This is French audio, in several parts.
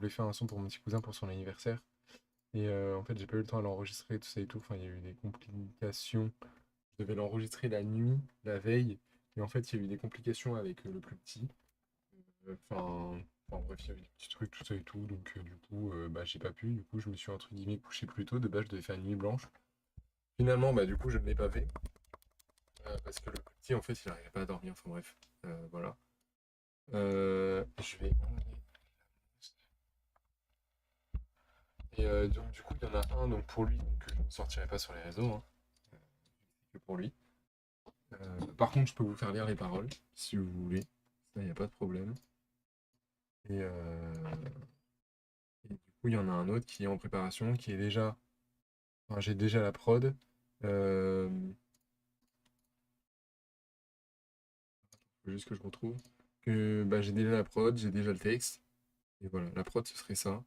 voulais faire un son pour mon petit cousin pour son anniversaire. Et en fait, j'ai pas eu le temps à l'enregistrer, tout ça et tout. Enfin, il y a eu des complications. Je devais l'enregistrer la nuit, la veille. Et en fait, il y a eu des complications avec le plus petit. Enfin, bref, il y avait des petits trucs, tout ça et tout. Donc, du coup, bah, j'ai pas pu. Du coup, je me suis, entre guillemets, couché plus tôt. De base, je devais faire une nuit blanche. Finalement, bah, du coup, je ne l'ai pas fait. Parce que le plus petit, en fait, il n'arrivait pas à dormir. Enfin, bref. Voilà. Je vais enlever. Et donc, du coup, il y en a un donc, pour lui que je ne sortirai pas sur les réseaux. Hein, que pour lui. Par contre, je peux vous faire lire les paroles, si vous voulez. Ça, il n'y a pas de problème. Et, et du coup, il y en a un autre qui est en préparation, qui est déjà. Enfin, j'ai déjà la prod. Euh, Faut juste que je retrouve. Que bah, j'ai déjà la prod, j'ai déjà le texte. Et voilà, la prod, ce serait ça.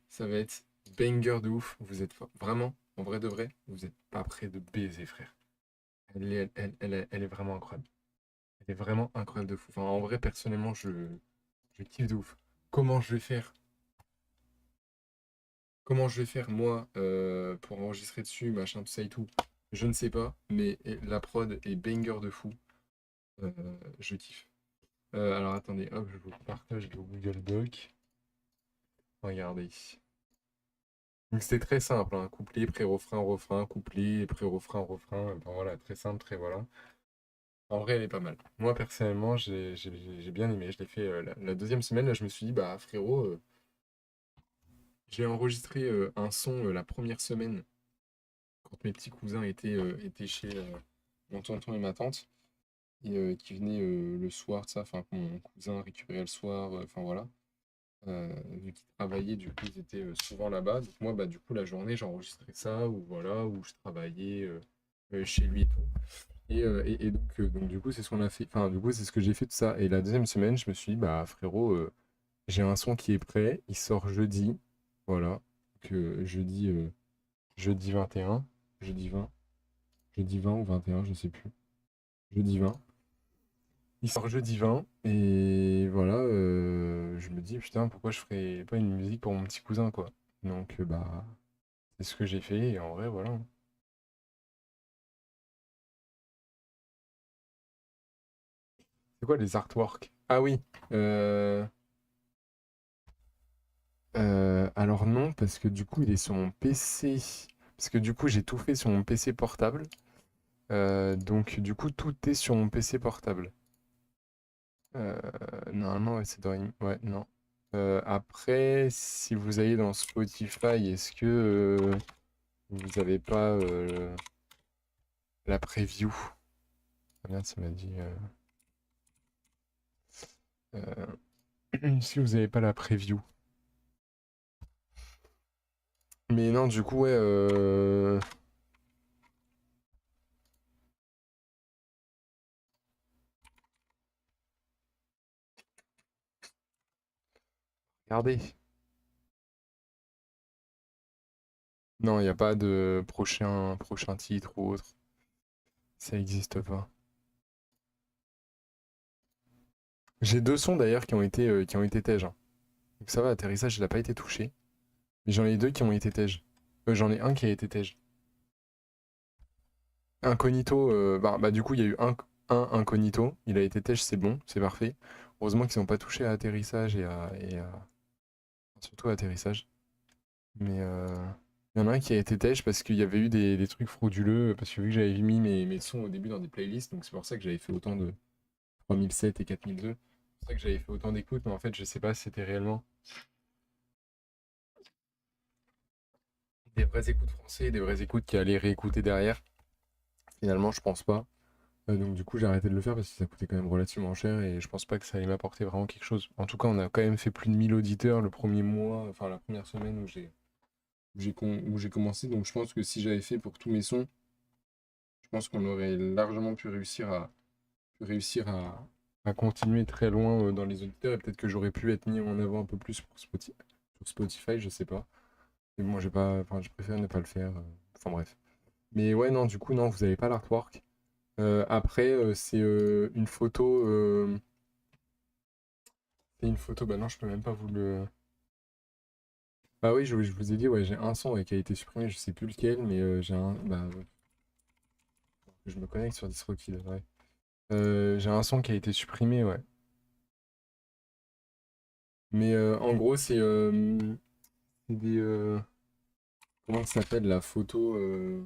Ça va être banger de ouf. Vous êtes vraiment, en vrai de vrai, vous êtes pas prêt de baiser, frère. Elle est vraiment incroyable. Elle est vraiment incroyable de fou. Enfin, en vrai, personnellement, je kiffe de ouf. Comment je vais faire Comment je vais faire moi pour enregistrer dessus, machin, tout ça et tout, je ne sais pas, mais la prod est banger de fou. Euh, je kiffe. Alors attendez, hop, je vous partage le Google Doc. Regardez. Donc c'est très simple, hein. Couplet, pré-refrain, refrain, couplet, pré-refrain, refrain. Enfin, voilà, très simple, très voilà. En vrai, elle est pas mal. Moi personnellement, j'ai bien aimé. Je l'ai fait la deuxième semaine, là je me suis dit, bah frérot, j'ai enregistré un son la première semaine quand mes petits cousins étaient chez mon tonton et ma tante, et qui venaient le soir, ça, enfin, que mon cousin récupérait le soir, enfin voilà. Vu qu'ils travaillaient, du coup, ils étaient souvent là-bas. Donc moi, bah, du coup, la journée, j'enregistrais ça, ou voilà, ou je travaillais chez lui et tout. Et donc, du coup, c'est ce qu'on a fait. Enfin, du coup, c'est ce que j'ai fait de ça. Et la deuxième semaine, je me suis dit, bah, frérot, j'ai un son qui est prêt. Il sort jeudi. Voilà. Que jeudi 21, jeudi 20. Jeudi 20 ou 21, je sais plus. Jeudi 20. Il sort jeudi 20 et voilà, je me dis putain pourquoi je ferais pas une musique pour mon petit cousin quoi. Donc bah c'est ce que j'ai fait et en vrai voilà. C'est quoi les artworks? Ah oui. euh, alors non parce que du coup il est sur mon PC. Parce que du coup j'ai tout fait sur mon PC portable. Donc du coup tout est sur mon PC portable. Euh, Normalement ouais, c'est Dream. Ouais non. Après si vous allez dans Spotify est-ce que vous avez pas la preview. Regarde, ça m'a dit. Si vous avez pas la preview. Mais non, du coup, ouais. Regardez. Non, il n'y a pas de prochain titre ou autre. Ça existe pas. J'ai deux sons d'ailleurs qui ont été tèges, hein. Donc ça va, atterrissage, il n'a pas été touché. Mais j'en ai deux qui ont été tèges. J'en ai un qui a été tège. Incognito, bah, du coup, il y a eu un incognito. Il a été tège, c'est bon, c'est parfait. Heureusement qu'ils n'ont pas touché à atterrissage surtout à atterrissage. Mais il y en a un qui a été têche parce qu'il y avait eu des trucs frauduleux, parce que vu que j'avais mis mes sons au début dans des playlists, donc c'est pour ça que j'avais fait autant de 3007 et 4002. C'est pour ça que j'avais fait autant d'écoutes, mais en fait je sais pas si c'était réellement des vraies écoutes français, des vraies écoutes qui allaient réécouter derrière. Finalement je pense pas. Donc du coup j'ai arrêté de le faire parce que ça coûtait quand même relativement cher et je pense pas que ça allait m'apporter vraiment quelque chose. En tout cas on a quand même fait plus de 1000 auditeurs le premier mois, enfin la première semaine où j'ai commencé, donc je pense que si j'avais fait pour tous mes sons, je pense qu'on aurait largement pu réussir à continuer très loin dans les auditeurs et peut-être que j'aurais pu être mis en avant un peu plus sur Spotify, je sais pas. Mais bon, j'ai pas, enfin, je préfère ne pas le faire. Enfin bref. Mais ouais, non, du coup, non, vous avez pas l'artwork. Après, c'est une photo, bah non, je peux même pas vous le. Bah oui, je vous ai dit, ouais, j'ai un son ouais, qui a été supprimé, je sais plus lequel, mais j'ai un. Bah, ouais, je me connecte sur DistroKid, ouais. J'ai un son qui a été supprimé, ouais. Mais en gros, c'est des. Comment ça s'appelle la photo euh,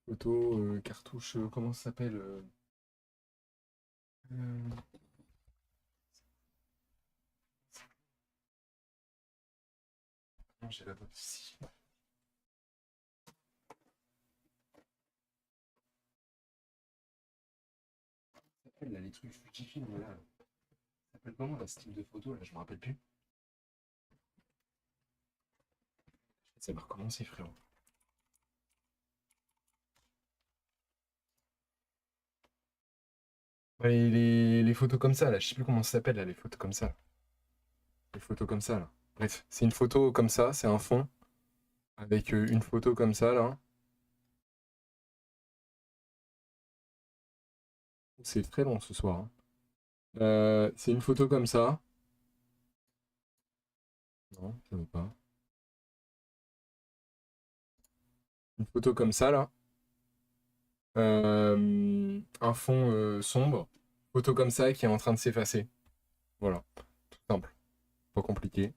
photo, cartouche, comment ça s'appelle euh, non, j'ai la boîte ici. Ça s'appelle là, les trucs Fujifilm, là. Ça s'appelle comment, là, ce type de photo, là, je me rappelle plus. Ça va recommencer, frérot. Ouais, les photos comme ça, là, je sais plus comment ça s'appelle, là, les photos comme ça. Les photos comme ça, là. Bref, c'est une photo comme ça, c'est un fond, avec une photo comme ça, là. C'est très long ce soir, hein. C'est une photo comme ça. Non, ça veut pas. Une photo comme ça, là. Un fond sombre. Photo comme ça qui est en train de s'effacer. Voilà. Tout simple. Pas compliqué.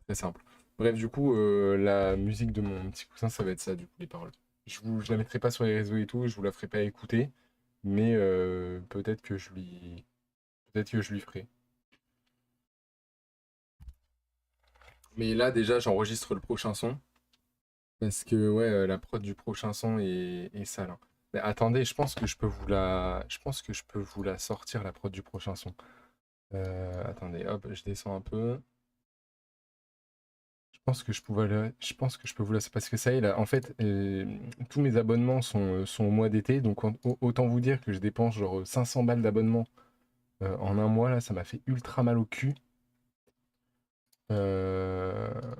Très simple. Bref, du coup, la musique de mon petit coussin, ça va être ça, du coup, les paroles. Je la mettrai pas sur les réseaux et tout, je vous la ferai pas écouter, mais peut-être que je lui ferai. Mais là, déjà, j'enregistre le prochain son, parce que, ouais, la prod du prochain son est sale, hein. Mais attendez, je pense que je peux vous la sortir, la prod du prochain son. Attendez, hop, je descends un peu. Je pense que je peux vous laisser parce que ça y est là. En fait, tous mes abonnements sont au mois d'été, donc autant vous dire que je dépense genre 500 balles d'abonnement en un mois là, ça m'a fait ultra mal au cul. Euh,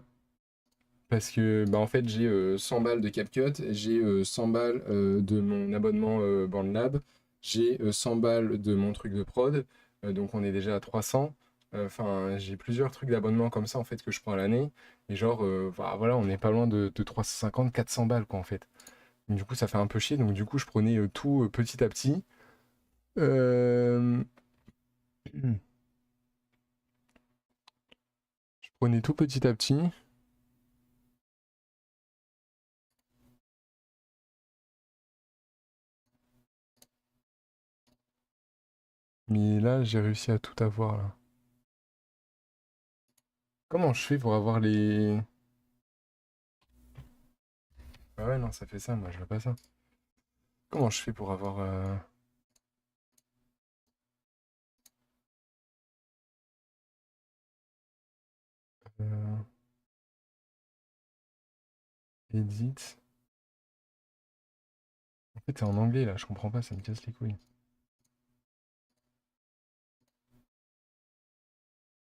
Parce que bah en fait j'ai 100 balles de CapCut, j'ai 100 balles de mon abonnement BandLab, j'ai 100 balles de mon truc de prod, donc on est déjà à 300. Enfin, j'ai plusieurs trucs d'abonnement comme ça en fait que je prends à l'année. Et genre, bah, voilà, on n'est pas loin de 350, 400 balles quoi en fait. Du coup, ça fait un peu chier, donc du coup, je prenais tout petit à petit. Euh, Je prenais tout petit à petit. Mais là, j'ai réussi à tout avoir là. Comment je fais pour avoir les. Ah ouais, non, ça fait ça, moi je veux pas ça. Comment je fais pour avoir euh, edit? En fait, c'est en anglais là, je comprends pas, ça me casse les couilles.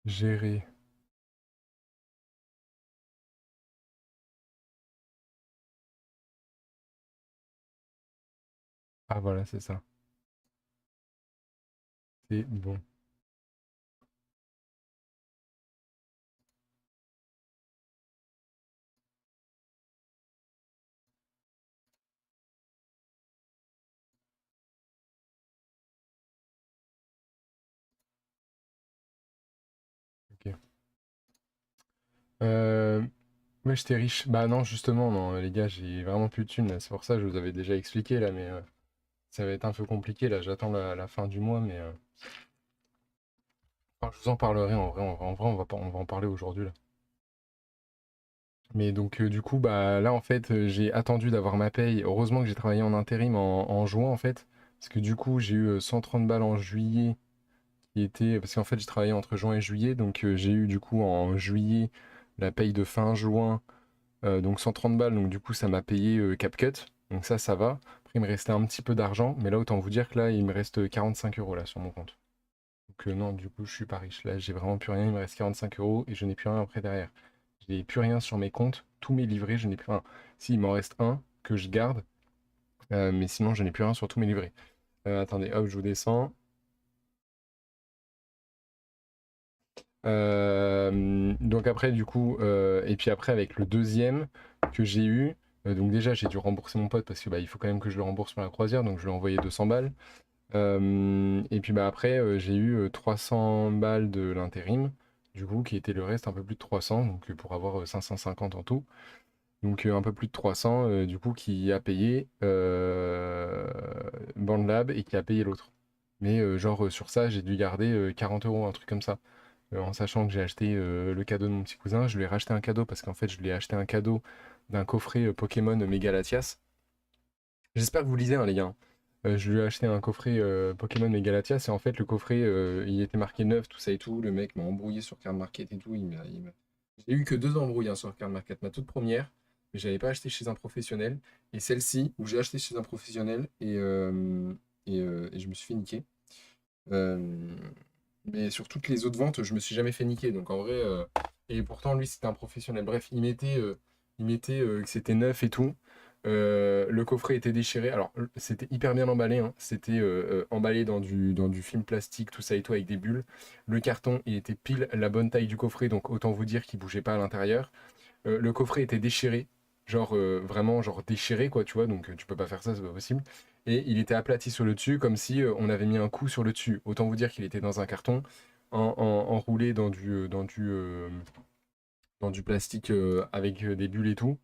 Gérer. Ah voilà, c'est ça. C'est bon. Ok. Euh... Ouais, j'étais riche. Bah non, justement, non, les gars, j'ai vraiment plus de thunes là. C'est pour ça que je vous avais déjà expliqué là, mais ça va être un peu compliqué là. J'attends la fin du mois, mais enfin, je vous en parlerai en vrai. En vrai, on va en parler aujourd'hui là. Mais donc, du coup, bah là, en fait, j'ai attendu d'avoir ma paye. Heureusement que j'ai travaillé en intérim en juin, en fait. Parce que du coup, j'ai eu 130 balles en juillet, qui était. Parce qu'en fait, j'ai travaillé entre juin et juillet. Donc, j'ai eu du coup en juillet la paye de fin juin. Donc, 130 balles. Donc, du coup, ça m'a payé CapCut. Donc, ça va. Après, il me restait un petit peu d'argent. Mais là, autant vous dire que là, il me reste 45 € là sur mon compte. Donc non, du coup, je suis pas riche. Là, j'ai vraiment plus rien. Il me reste 45 euros et je n'ai plus rien après derrière. J'ai plus rien sur mes comptes. Tous mes livrets, je n'ai plus rien. Si, il m'en reste un que je garde. Mais sinon, je n'ai plus rien sur tous mes livrets. Attendez, hop, je vous descends. Donc après, du coup, et puis après, avec le deuxième que j'ai eu, donc déjà, j'ai dû rembourser mon pote parce que bah, il faut quand même que je le rembourse pour la croisière, donc je lui ai envoyé 200 balles. Et puis bah, après, j'ai eu 300 balles de l'intérim, du coup, qui était le reste, un peu plus de 300, donc pour avoir 550 en tout. Donc un peu plus de 300, du coup, qui a payé BandLab et qui a payé l'autre. Mais genre sur ça, j'ai dû garder 40 euros, un truc comme ça. En sachant que j'ai acheté le cadeau de mon petit cousin, je lui ai racheté un cadeau parce qu'en fait, je lui ai acheté un cadeau d'un coffret Pokémon Mega Latias. J'espère que vous lisez, hein, les gars. Je lui ai acheté un coffret Pokémon Mega Latias et en fait, le coffret, il était marqué neuf, tout ça et tout. Le mec m'a embrouillé sur Card Market et tout. J'ai eu que deux embrouilles, hein, sur Card Market. Ma toute première, mais j'avais pas acheté chez un professionnel. Et celle-ci, où j'ai acheté chez un professionnel et je me suis fait niquer. Euh, mais sur toutes les autres ventes, je me suis jamais fait niquer. Donc en vrai, et pourtant lui c'était un professionnel. Bref, il mettait que c'était neuf et tout. Le coffret était déchiré. Alors c'était hyper bien emballé, hein. C'était emballé dans du film plastique, tout ça et tout avec des bulles. Le carton, il était pile la bonne taille du coffret, donc autant vous dire qu'il bougeait pas à l'intérieur. Le coffret était déchiré, genre vraiment genre déchiré quoi, tu vois, donc tu peux pas faire ça, c'est pas possible. Et il était aplati sur le dessus, comme si on avait mis un coup sur le dessus. Autant vous dire qu'il était dans un carton, enroulé dans du plastique avec des bulles et tout.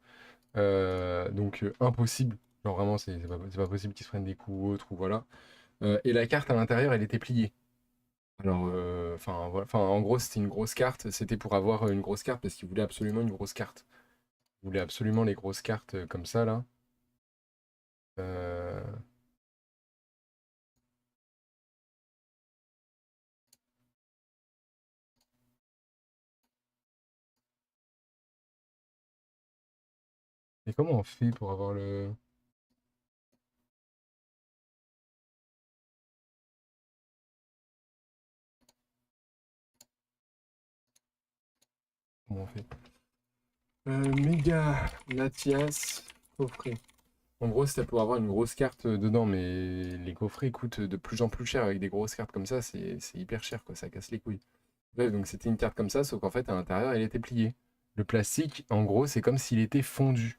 Donc impossible, genre vraiment c'est pas possible qu'il se prenne des coups ou autre, ou voilà. Et la carte à l'intérieur, elle était pliée. Alors, enfin, voilà. Enfin, en gros, c'était une grosse carte. C'était pour avoir une grosse carte parce qu'il voulait absolument une grosse carte. Je voulais absolument les grosses cartes comme ça, là. Euh, Et comment on fait pour avoir le... Comment on fait? Méga Latias coffret. En gros, c'était pour avoir une grosse carte dedans, mais les coffrets coûtent de plus en plus cher avec des grosses cartes comme ça, c'est hyper cher, quoi, ça casse les couilles. Bref, donc c'était une carte comme ça, sauf qu'en fait, à l'intérieur, elle était pliée. Le plastique, en gros, c'est comme s'il était fondu.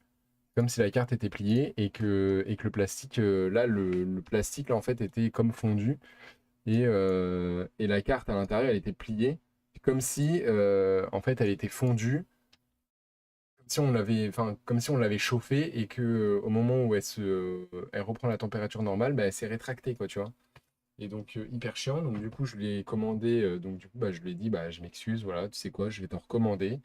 Comme si la carte était pliée et que le plastique, là, le plastique, là, en fait, était comme fondu. Et la carte à l'intérieur, elle était pliée, comme si, en fait, elle était fondue, comme si on l'avait chauffée et que, au moment où elle reprend la température normale, bah, elle s'est rétractée, quoi, tu vois. Et donc, hyper chiant. Donc, du coup, je lui ai commandé, donc, du coup, bah, je lui ai dit, bah, je m'excuse, voilà, tu sais quoi, je vais t'en recommander.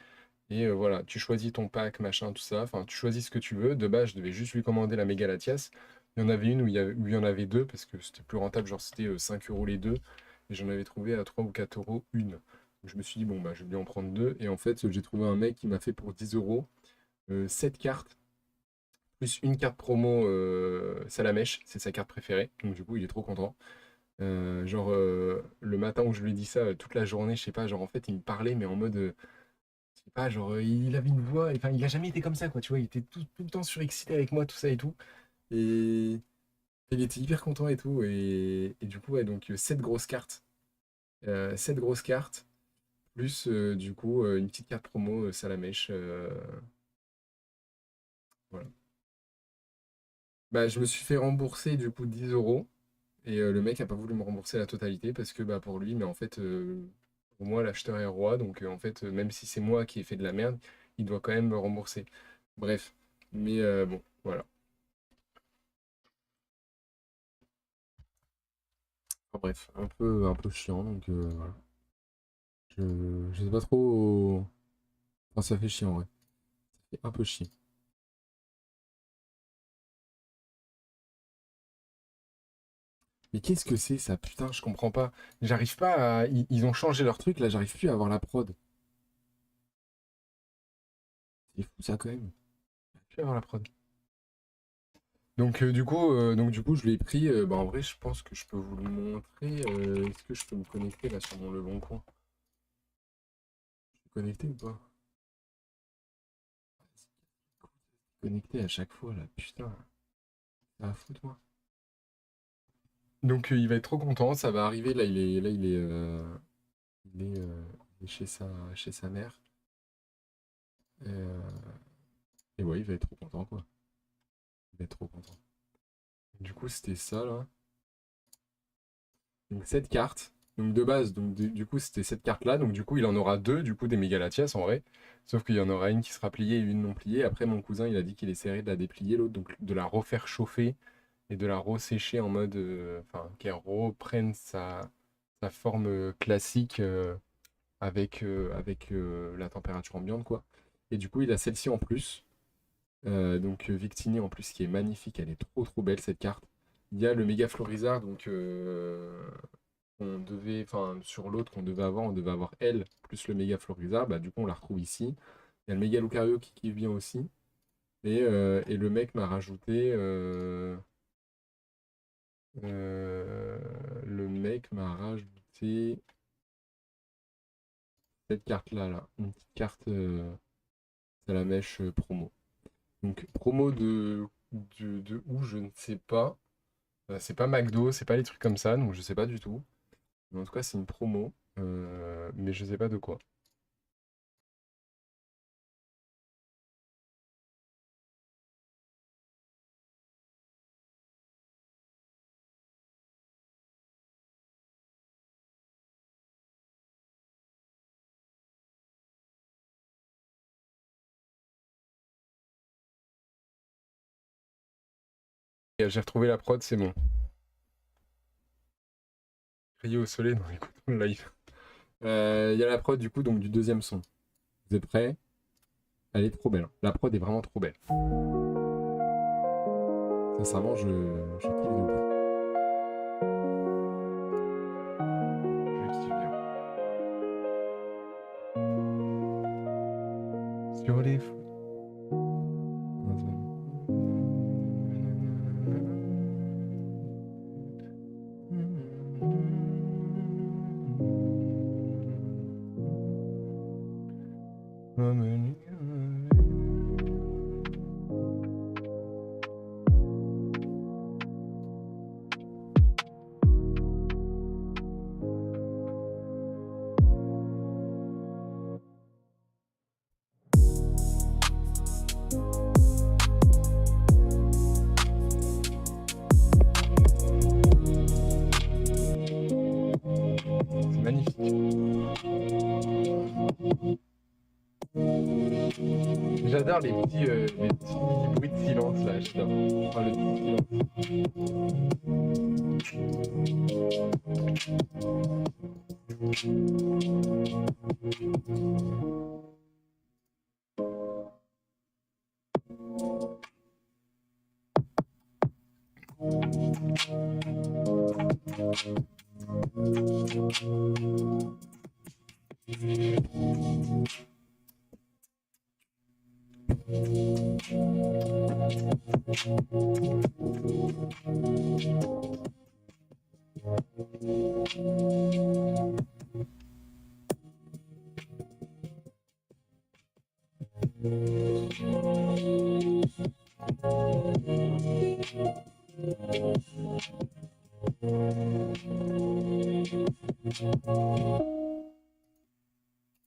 Et voilà, tu choisis ton pack, machin, tout ça. Enfin, tu choisis ce que tu veux. De base, je devais juste lui commander la méga Latias. Il y en avait une où il y en avait deux parce que c'était plus rentable. Genre, c'était 5 euros les deux. Et j'en avais trouvé à 3 ou 4 euros une. Donc, je me suis dit, bon, bah, je vais lui en prendre deux. Et en fait, j'ai trouvé un mec qui m'a fait pour 10 euros 7 cartes, plus une carte promo Salamèche. C'est sa carte préférée. Donc, du coup, il est trop content. Genre, le matin où je lui ai dit ça, toute la journée, je sais pas, genre, en fait, il me parlait, mais en mode. Je sais pas, genre, il avait une voix, enfin, il a jamais été comme ça, quoi, tu vois, il était tout le temps surexcité avec moi, tout ça et tout. Et il était hyper content et tout. Et du coup, ouais, donc, 7 grosses cartes. 7 grosses cartes, plus, du coup, une petite carte promo Salamèche. Voilà. Bah, je me suis fait rembourser, du coup, 10 euros. Et le mec a pas voulu me rembourser la totalité parce que, bah, pour lui, mais en fait, pour moi, l'acheteur est roi. Donc, en fait, même si c'est moi qui ai fait de la merde, il doit quand même me rembourser. Bref. Mais bon, voilà. Enfin, bref, un peu chiant, donc voilà. Je sais pas trop. Enfin, ça fait chier en vrai. Ça fait un peu chier. Mais qu'est-ce que c'est ça? Putain, je comprends pas. J'arrive pas à. Ils ont changé leur truc, là, j'arrive plus à avoir la prod. C'est fou ça quand même. J'arrive plus à avoir la prod. Donc du coup, je l'ai pris. Bah, en vrai, je pense que je peux vous le montrer. Est-ce que je peux me connecter là sur mon Le Bon Coin? Je suis connecté ou pas? Connecté à chaque fois là, putain, ça va foutre moi. Donc il va être trop content, ça va arriver. Il est chez sa mère. Et, euh, et ouais, il va être trop content quoi. Il va être trop content. Du coup, c'était ça là. Donc cette carte. Donc de base, du coup, c'était cette carte-là. Donc du coup, il en aura deux, du coup, des Mégalatias en vrai. Sauf qu'il y en aura une qui sera pliée et une non pliée. Après, mon cousin, il a dit qu'il essaierait de la déplier, l'autre, donc de la refaire chauffer et de la ressécher en mode. Enfin, qu'elle reprenne sa forme classique avec la température ambiante, quoi. Et du coup, il a celle-ci en plus. Donc Victini en plus, qui est magnifique. Elle est trop trop belle cette carte. Il y a le méga Florizard, donc enfin sur l'autre qu'on devait avoir, on devait avoir elle plus le méga Florizard, bah du coup on la retrouve ici. Il y a le méga Lucario qui vient aussi. Et le mec m'a rajouté euh, le mec m'a rajouté cette carte là, une petite carte Salamèche promo. Donc promo de où je ne sais pas. C'est pas McDo, c'est pas les trucs comme ça, donc je sais pas du tout. Mais en tout cas, c'est une promo, mais je sais pas de quoi. Et j'ai retrouvé la prod, c'est bon. Crier au soleil dans les coups de live. Il y a la prod du coup, donc du deuxième son. Vous êtes prêts? Elle est trop belle, hein. La prod est vraiment trop belle. Sincèrement, je kiffe de ouf. Je kiffe bien. Sur les fous. C'est magnifique. J'adore les petits bruits de silence là, j'adore. Enfin, le silence.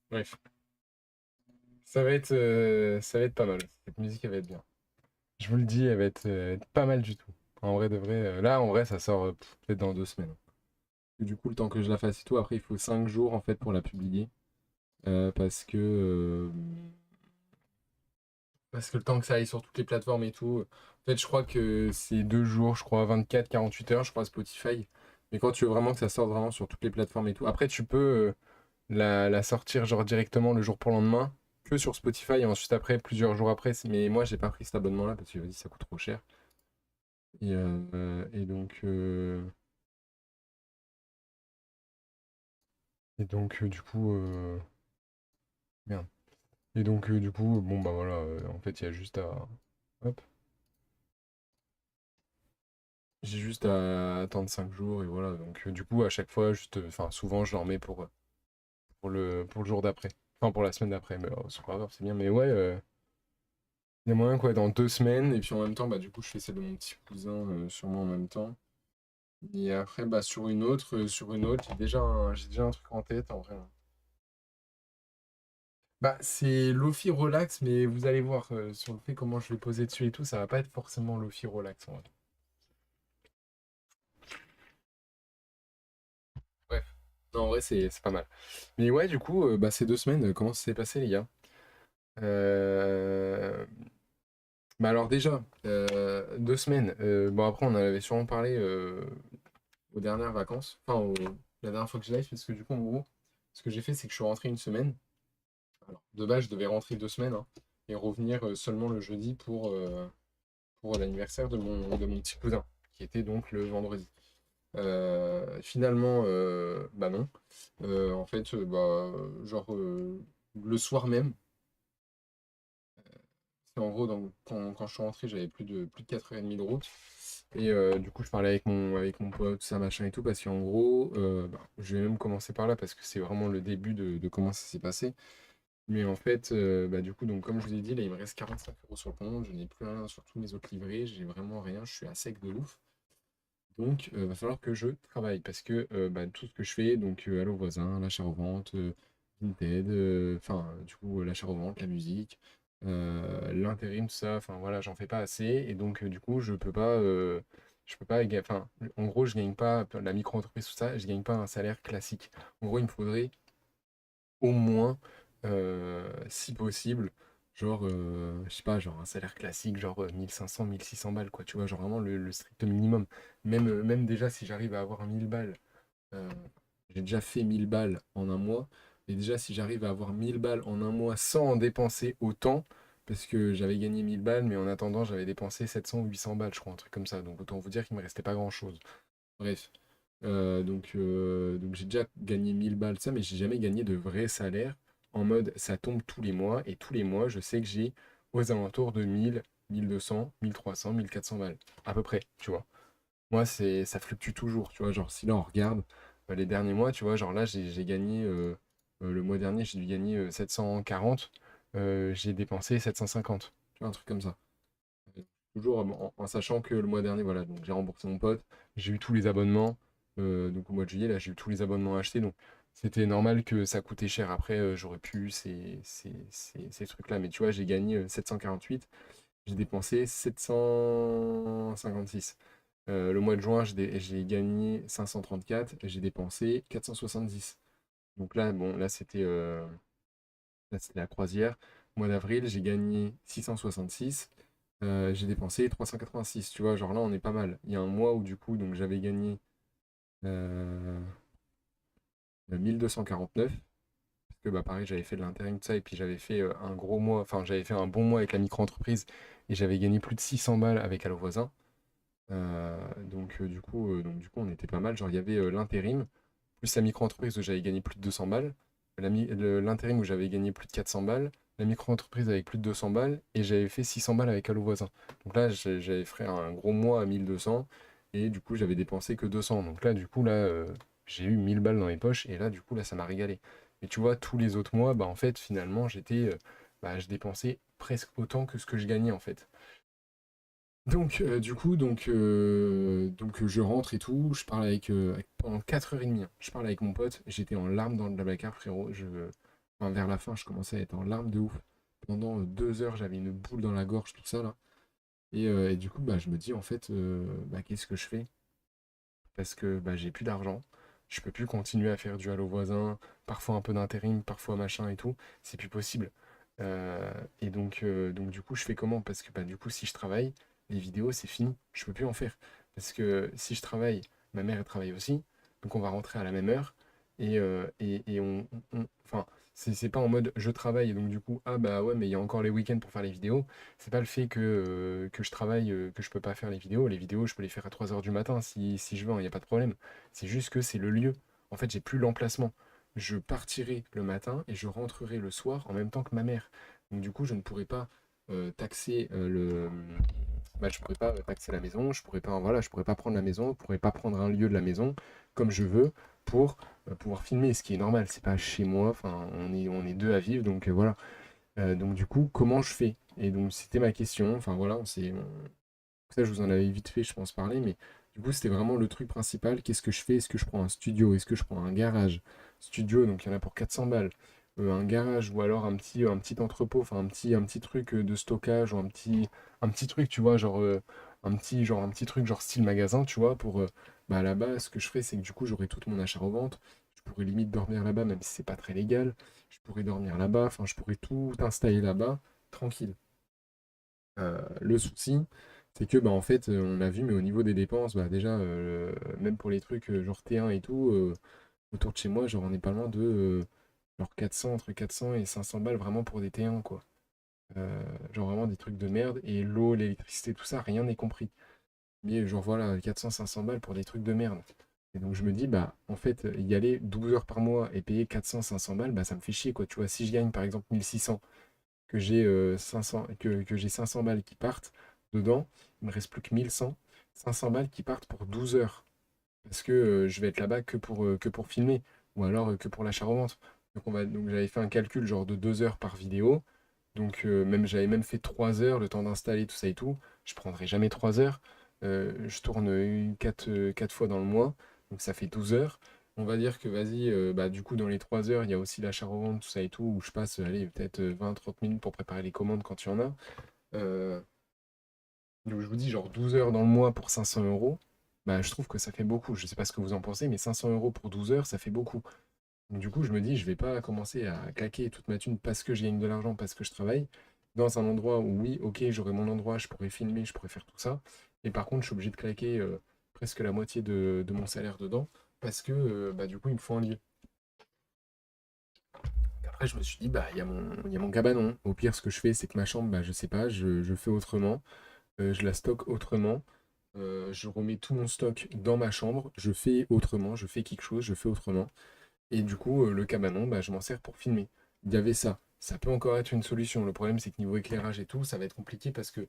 Bref, ça va être pas mal. Cette musique, elle va être bien. Je vous le dis, elle va être pas mal du tout. En vrai de vrai, là, en vrai, ça sort peut-être dans 2 semaines. Du coup, le temps que je la fasse et tout, après, il faut 5 jours en fait pour la publier. Parce que le temps que ça aille sur toutes les plateformes et tout. En fait, je crois que c'est 2 jours, je crois 24, 48 heures, je crois, Spotify. Mais quand tu veux vraiment que ça sorte vraiment sur toutes les plateformes et tout. Après, tu peux la sortir genre directement le jour pour le lendemain, que sur Spotify et ensuite après, plusieurs jours après. Mais moi, j'ai pas pris cet abonnement-là parce que vas-y, ça coûte trop cher. Et donc, du coup, merde. Et donc, du coup, bon, bah voilà, en fait, il y a juste à. Hop. J'ai juste à attendre 5 jours et voilà. Donc du coup, à chaque fois, juste, enfin souvent, je leur mets pour le jour d'après. Enfin, pour la semaine d'après, mais c'est pas grave, c'est bien. Mais ouais, il y a moyen quoi, dans 2 semaines. Et puis en même temps, bah du coup, je fais celle de mon petit cousin sûrement en même temps. Et après, bah sur une autre, j'ai déjà un truc en tête en vrai, hein. Bah, c'est Lofi relax, mais vous allez voir sur le fait comment je vais poser dessus et tout, ça va pas être forcément Lofi relax en vrai. Bref. Non, en vrai, c'est pas mal. Mais ouais, du coup, bah, ces 2 semaines, comment ça s'est passé, les gars? Euh, Bah alors déjà, 2 semaines. Bon, après, on en avait sûrement parlé aux dernières vacances. Enfin, la dernière fois que je live, parce que du coup, en gros, ce que j'ai fait, c'est que je suis rentré une semaine. Alors, de base, je devais rentrer 2 semaines, hein, et revenir seulement le jeudi pour l'anniversaire de mon petit cousin, qui était donc le vendredi. Finalement, bah non. En fait, bah, genre, le soir même, c'est en gros, quand je suis rentré, j'avais plus de 4h30 de route. Et du coup, je parlais avec mon pote, tout ça, machin et tout, parce qu'en gros, bah, je vais même commencer par là, parce que c'est vraiment le début de comment ça s'est passé. Mais en fait, bah, du coup, donc, comme je vous ai dit, là, il me reste 45 € sur le compte, je n'ai plus rien sur tous mes autres livrets, j'ai vraiment rien, je suis à sec de ouf. Donc, va falloir que je travaille parce que bah, tout ce que je fais, donc Allo Voisin, l'achat-revente, Vinted, enfin, du coup, l'achat-revente, la musique, l'intérim, tout ça, enfin voilà, j'en fais pas assez et donc, du coup, je peux pas, enfin, en gros, je gagne pas, la micro-entreprise, tout ça, je gagne pas un salaire classique. En gros, il me faudrait au moins, si possible, genre, je sais pas, genre un salaire classique, genre 1500, 1600 balles, quoi, tu vois, genre vraiment le strict minimum. Même déjà, si j'arrive à avoir 1000 balles, euh, j'ai déjà fait 1000 balles en un mois, et déjà, si j'arrive à avoir 1000 balles en un mois sans en dépenser autant, parce que j'avais gagné 1000 balles, mais en attendant, j'avais dépensé 700 ou 800 balles, je crois, un truc comme ça, donc autant vous dire qu'il me restait pas grand-chose. Bref. Donc j'ai déjà gagné 1000 balles, ça, mais j'ai jamais gagné de vrai salaire en mode ça tombe tous les mois et tous les mois je sais que j'ai aux alentours de 1000, 1200, 1300, 1400 balles à peu près, tu vois. Moi ça fluctue toujours, tu vois, genre si là on regarde les derniers mois, tu vois, genre là j'ai gagné le mois dernier j'ai dû gagner 740, j'ai dépensé 750, tu vois, un truc comme ça. Toujours en sachant que le mois dernier, voilà, donc j'ai remboursé mon pote, j'ai eu tous les abonnements. Donc au mois de juillet, là, j'ai eu tous les abonnements achetés. Donc c'était normal que ça coûtait cher. Après, j'aurais pu ces trucs-là. Mais tu vois, j'ai gagné 748, j'ai dépensé 756. Le mois de juin, j'ai gagné 534, j'ai dépensé 470. Donc là, bon, là, c'était la croisière. Mois d'avril, j'ai gagné 666. J'ai dépensé 386. Tu vois, genre là, on est pas mal. Il y a un mois où, du coup, donc j'avais gagné euh, 1249. Parce que, bah, pareil, j'avais fait de l'intérim, tout ça. Et puis, j'avais fait un gros mois. Enfin, j'avais fait un bon mois avec la micro-entreprise. Et j'avais gagné plus de 600 balles avec Allo Voisin. Donc, du coup, on était pas mal. Genre, il y avait l'intérim, plus la micro-entreprise où j'avais gagné plus de 200 balles, l'intérim où j'avais gagné plus de 400 balles, la micro-entreprise avec plus de 200 balles, et j'avais fait 600 balles avec Allo Voisin. Donc là, j'avais fait un gros mois à 1200, et du coup, j'avais dépensé que 200. Donc là, du coup, là, j'ai eu 1000 balles dans les poches, et là, du coup, là, ça m'a régalé. Mais tu vois, tous les autres mois, bah, en fait, finalement, bah, je dépensais presque autant que ce que je gagnais, en fait. Donc, du coup, je rentre et tout, je parle pendant 4h30, hein. Je parle avec mon pote, j'étais en larmes dans le Blablacar, frérot. Enfin, vers la fin, je commençais à être en larmes de ouf. Pendant 2 heures, j'avais une boule dans la gorge, tout ça, là. Et du coup, bah, je me dis, en fait, bah, qu'est-ce que je fais? Parce que bah, j'ai plus d'argent, je peux plus continuer à faire du Halo voisin, parfois un peu d'intérim, parfois machin et tout, c'est plus possible. Et donc, du coup, je fais comment? Parce que bah, du coup, si je travaille, les vidéos, c'est fini, je peux plus en faire. Parce que si je travaille, ma mère, elle travaille aussi, donc on va rentrer à la même heure, et enfin, c'est pas en mode je travaille, et donc du coup, ah bah ouais, mais il y a encore les week-ends pour faire les vidéos. C'est pas le fait que je travaille, que je peux pas faire les vidéos. Les vidéos, je peux les faire à 3h du matin si je veux, il n'y a pas de problème. C'est juste que c'est le lieu. En fait, j'ai plus l'emplacement. Je partirai le matin et je rentrerai le soir en même temps que ma mère. Donc du coup, je ne pourrai pas taxer bah, je pourrais pas taxer la maison, je pourrais pas, voilà, je pourrais pas prendre la maison, je pourrais pas prendre un lieu de la maison comme je veux pour pouvoir filmer, ce qui est normal, c'est pas chez moi, enfin, on est deux à vivre, donc voilà. Donc du coup, comment je fais? Et donc c'était ma question, enfin voilà, ça je vous en avais vite fait, je pense, parler, mais du coup c'était vraiment le truc principal, qu'est-ce que je fais? Est-ce que je prends un studio? Est-ce que je prends un garage? Studio, donc il y en a pour 400 balles. Un garage ou alors un petit entrepôt, enfin un petit truc de stockage ou un petit truc, tu vois, genre un petit truc genre style magasin, tu vois, pour bah là-bas, ce que je ferais, c'est que du coup j'aurais tout mon achat-revente, je pourrais limite dormir là-bas, même si c'est pas très légal, je pourrais dormir là-bas, enfin je pourrais tout installer là-bas, tranquille. Le souci, c'est que bah, en fait, on a vu, mais au niveau des dépenses, bah, déjà, même pour les trucs genre T1 et tout, autour de chez moi, genre on est pas loin de genre 400, entre 400 et 500 balles vraiment pour des T1, quoi. Genre vraiment des trucs de merde, et l'eau, l'électricité, tout ça, rien n'est compris. Mais genre voilà, 400, 500 balles pour des trucs de merde. Et donc je me dis, bah en fait, y aller 12 heures par mois et payer 400, 500 balles, bah ça me fait chier, quoi. Tu vois, si je gagne par exemple 1600 que j'ai 500, que j'ai 500 balles qui partent dedans, il me reste plus que 1100, 500 balles qui partent pour 12 heures. Parce que je vais être là-bas que pour filmer, ou alors que pour l'achat-revente. Donc j'avais fait un calcul genre de 2 heures par vidéo. Donc même j'avais même fait 3 heures, le temps d'installer tout ça et tout. Je prendrai jamais 3 heures. Je tourne 4 fois dans le mois, donc ça fait 12 heures. On va dire que vas-y, bah, du coup dans les 3 heures, il y a aussi l'achat-revente, tout ça et tout, où je passe allez, peut-être 20-30 minutes pour préparer les commandes quand il y en a. Euh, donc je vous dis genre 12 heures dans le mois pour 500 euros, bah, je trouve que ça fait beaucoup. Je sais pas ce que vous en pensez, mais 500 euros pour 12 heures, ça fait beaucoup. Donc, du coup, je me dis, je vais pas commencer à claquer toute ma thune parce que je gagne de l'argent, parce que je travaille, dans un endroit où, oui, ok, j'aurai mon endroit, je pourrais filmer, je pourrais faire tout ça. Et par contre, je suis obligé de claquer presque la moitié de mon salaire dedans, parce que bah, du coup, il me faut un lieu. Après, je me suis dit, bah, il y a mon cabanon. Au pire, ce que je fais, c'est que ma chambre, bah, je sais pas, je fais autrement, je la stocke autrement. Je remets tout mon stock dans ma chambre, je fais autrement, je fais quelque chose, je fais autrement. Et du coup, le cabanon, bah, je m'en sers pour filmer. Il y avait ça. Ça peut encore être une solution. Le problème, c'est que niveau éclairage et tout, ça va être compliqué parce que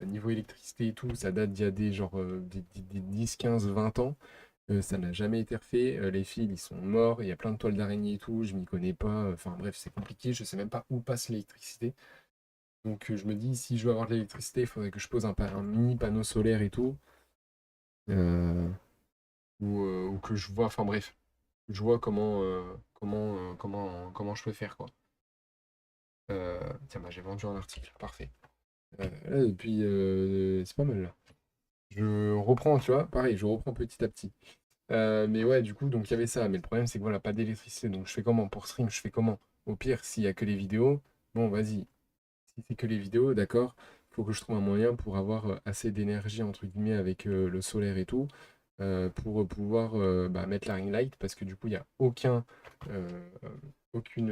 niveau électricité et tout, ça date d'il y a des, genre, des 10, 15, 20 ans. Ça n'a jamais été refait. Les fils, ils sont morts. Il y a plein de toiles d'araignée et tout. Je m'y connais pas. Enfin bref, c'est compliqué. Je sais même pas où passe l'électricité. Donc je me dis, si je veux avoir de l'électricité, il faudrait que je pose un mini panneau solaire et tout. Euh, ou que je vois, enfin bref, je vois comment je peux faire, quoi. Tiens, bah, j'ai vendu un article, parfait. Là, depuis, c'est pas mal là. Je reprends, tu vois, pareil, je reprends petit à petit. Mais ouais, du coup, donc il y avait ça. Mais le problème, c'est que voilà, pas d'électricité. Donc je fais comment? Pour stream, je fais comment? Au pire, s'il y a que les vidéos, bon, vas-y. Si c'est que les vidéos, d'accord, il faut que je trouve un moyen pour avoir assez d'énergie, entre guillemets, avec le solaire et tout, pour pouvoir bah, mettre la ring light, parce que du coup, il n'y a euh, aucune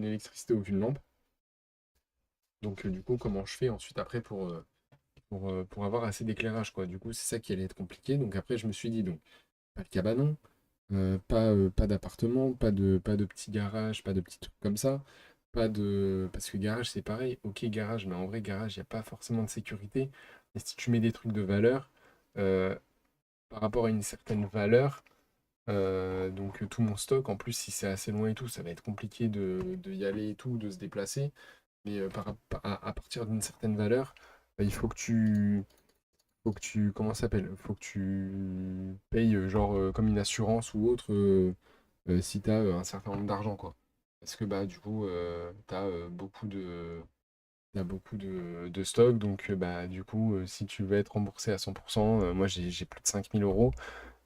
électricité, aucune lampe. Donc, du coup, comment je fais ensuite après pour avoir assez d'éclairage, quoi. Du coup, c'est ça qui allait être compliqué. Donc, après, je me suis dit, donc, pas de cabanon, pas d'appartement, pas de petit garage, pas de petits trucs comme ça. Pas de. Parce que garage, c'est pareil. Ok, garage, mais en vrai, garage, il n'y a pas forcément de sécurité. Et si tu mets des trucs de valeur, euh, par rapport à une certaine valeur, donc tout mon stock, en plus, si c'est assez loin et tout, ça va être compliqué de y aller et tout, de se déplacer. Mais à partir d'une certaine valeur, bah, il faut que tu, comment ça s'appelle? Faut que tu payes genre comme une assurance ou autre si tu as un certain nombre d'argent, quoi. Parce que bah du coup, tu as beaucoup de stock, donc bah du coup, si tu veux être remboursé à 100%, moi j'ai plus de 5000 euros.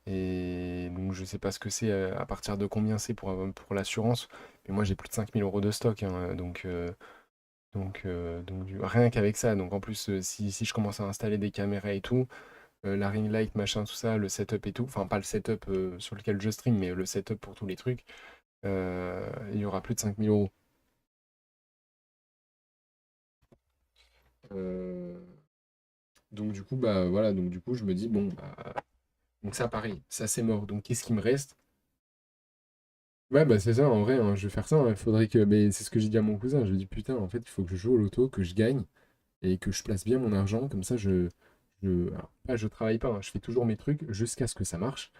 Et donc je sais pas ce que c'est, à partir de combien c'est pour l'assurance, mais moi j'ai plus de 5000 € de stock, hein, donc rien qu'avec ça. Donc en plus, si je commence à installer des caméras et tout, la ring light, machin, tout ça, le setup et tout, enfin pas le setup sur lequel je stream, mais le setup pour tous les trucs, il y aura plus de 5000 euros. Euh, donc du coup, bah voilà, donc du coup je me dis, bon, bah, donc ça pareil, ça c'est mort. Donc qu'est-ce qui me reste? Ouais, bah c'est ça, en vrai, hein, je vais faire ça. Il faudrait que. Mais c'est ce que j'ai dit à mon cousin. Je lui ai dit, putain, en fait, il faut que je joue au loto, que je gagne et que je place bien mon argent. Comme ça, alors, pas je travaille pas, hein, je fais toujours mes trucs jusqu'à ce que ça marche.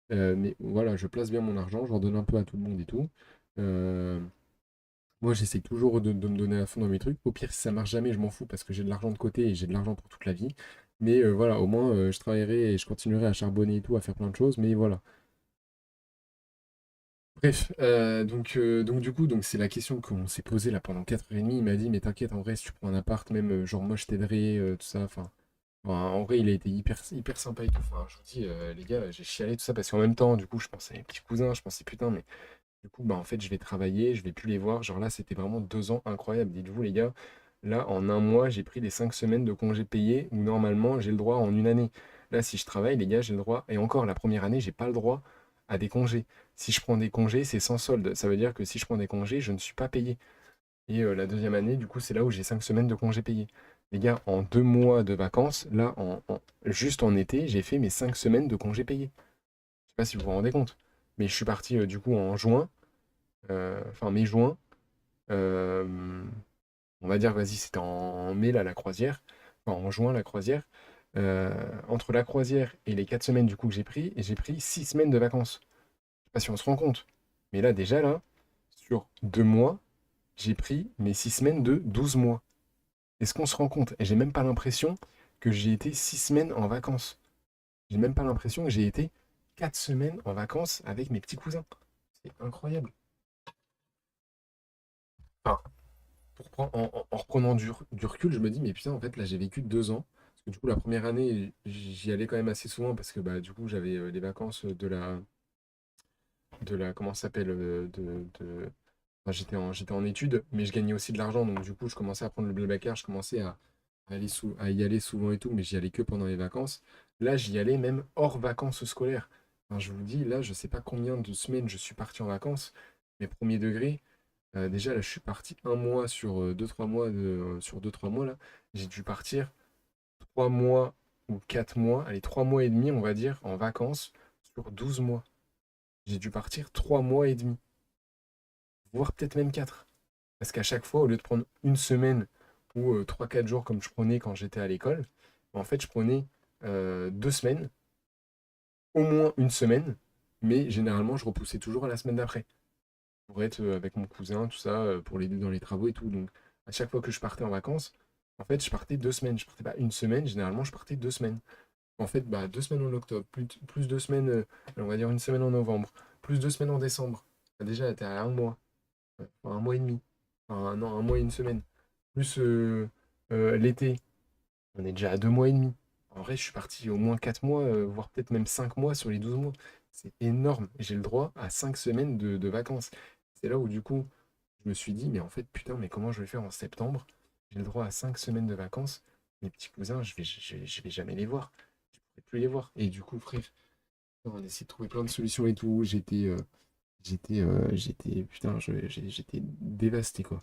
Mais voilà, je place bien mon argent, j'en donne un peu à tout le monde et tout. Euh, Moi, j'essaie toujours de me donner à fond dans mes trucs. Au pire, si ça marche jamais, je m'en fous parce que j'ai de l'argent de côté et j'ai de l'argent pour toute la vie. Mais voilà, au moins, je travaillerai et je continuerai à charbonner et tout, à faire plein de choses. Mais voilà. Bref, donc du coup, donc c'est la question qu'on s'est posée là pendant 4h30. Il m'a dit, mais t'inquiète, en vrai, si tu prends un appart, même genre moi je t'aiderai, tout ça. Enfin, en vrai, il a été hyper sympa et tout. Enfin, je vous dis, les gars, j'ai chialé tout ça parce qu'en même temps, du coup, je pensais à mes petits cousins, je pensais putain, mais du coup, bah en fait, je vais travailler, je vais plus les voir. Genre là, c'était vraiment 2 ans incroyables. Dites-vous, les gars, là, en un mois, j'ai pris les 5 semaines de congés payés où normalement, j'ai le droit en une année. Là, si je travaille, les gars, j'ai le droit. Et encore, la première année, j'ai pas le droit à des congés. Si je prends des congés, c'est sans solde. Ça veut dire que si je prends des congés, je ne suis pas payé. Et la deuxième année, du coup, c'est là où j'ai 5 semaines de congés payés. Les gars, en 2 mois de vacances, là, juste en été, j'ai fait mes 5 semaines de congés payés. Je sais pas si vous vous rendez compte. Mais je suis parti du coup en juin, enfin mai-juin. Euh, on va dire, vas-y, c'était en mai, là, la croisière. Enfin, en juin, la croisière. Euh, Entre la croisière et les 4 semaines du coup que j'ai pris 6 semaines de vacances. Je sais pas si on se rend compte. Mais là, déjà, là, sur 2 mois, j'ai pris mes 6 semaines de 12 mois. Est-ce qu'on se rend compte? Et j'ai même pas l'impression que j'ai été 6 semaines en vacances. J'ai même pas l'impression que j'ai été 4 semaines en vacances avec mes petits cousins. C'est incroyable. Enfin, en reprenant du recul, je me dis, mais putain, en fait, là, j'ai vécu 2 ans. Parce que du coup, la première année, j'y allais quand même assez souvent parce que bah, du coup, j'avais les vacances comment ça s'appelle, enfin, j'étais en études, mais je gagnais aussi de l'argent. Donc, du coup, je commençais à prendre le Blablacar, je commençais à y aller souvent et tout, mais j'y allais que pendant les vacances. Là, j'y allais même hors vacances scolaires. Enfin, je vous dis, là, je sais pas combien de semaines je suis parti en vacances, mais premier degré. Déjà, là, je suis parti un mois sur 2-3 mois sur 2-3 mois là. J'ai dû partir 3 mois ou 4 mois, allez, 3 mois et demi, on va dire, en vacances sur 12 mois. J'ai dû partir 3 mois et demi, voire peut-être même 4. Parce qu'à chaque fois, au lieu de prendre une semaine ou 3-4 jours comme je prenais quand j'étais à l'école, en fait, je prenais 2 semaines, au moins une semaine, mais généralement, je repoussais toujours à la semaine d'après, pour être avec mon cousin, tout ça, pour l'aider dans les travaux et tout. Donc, à chaque fois que je partais en vacances, en fait, je partais 2 semaines. Je partais pas une semaine, généralement, je partais 2 semaines. En fait, bah, 2 semaines en octobre, plus 2 semaines, on va dire une semaine en novembre, plus 2 semaines en décembre. Bah, déjà, t'es à un mois, enfin, un mois et demi. Enfin, non, un mois et une semaine. Plus l'été, on est déjà à 2 mois et demi. En vrai, je suis parti au moins 4 mois, voire peut-être même 5 mois sur les 12 mois. C'est énorme. J'ai le droit à 5 semaines de vacances. C'est là où, du coup, je me suis dit, mais en fait, putain, mais comment je vais faire en septembre? J'ai le droit à 5 semaines de vacances. Mes petits cousins, je vais jamais les voir. Je ne pourrai plus les voir. Et du coup, frère, on essaie de trouver plein de solutions et tout. Putain, j'étais dévasté, quoi.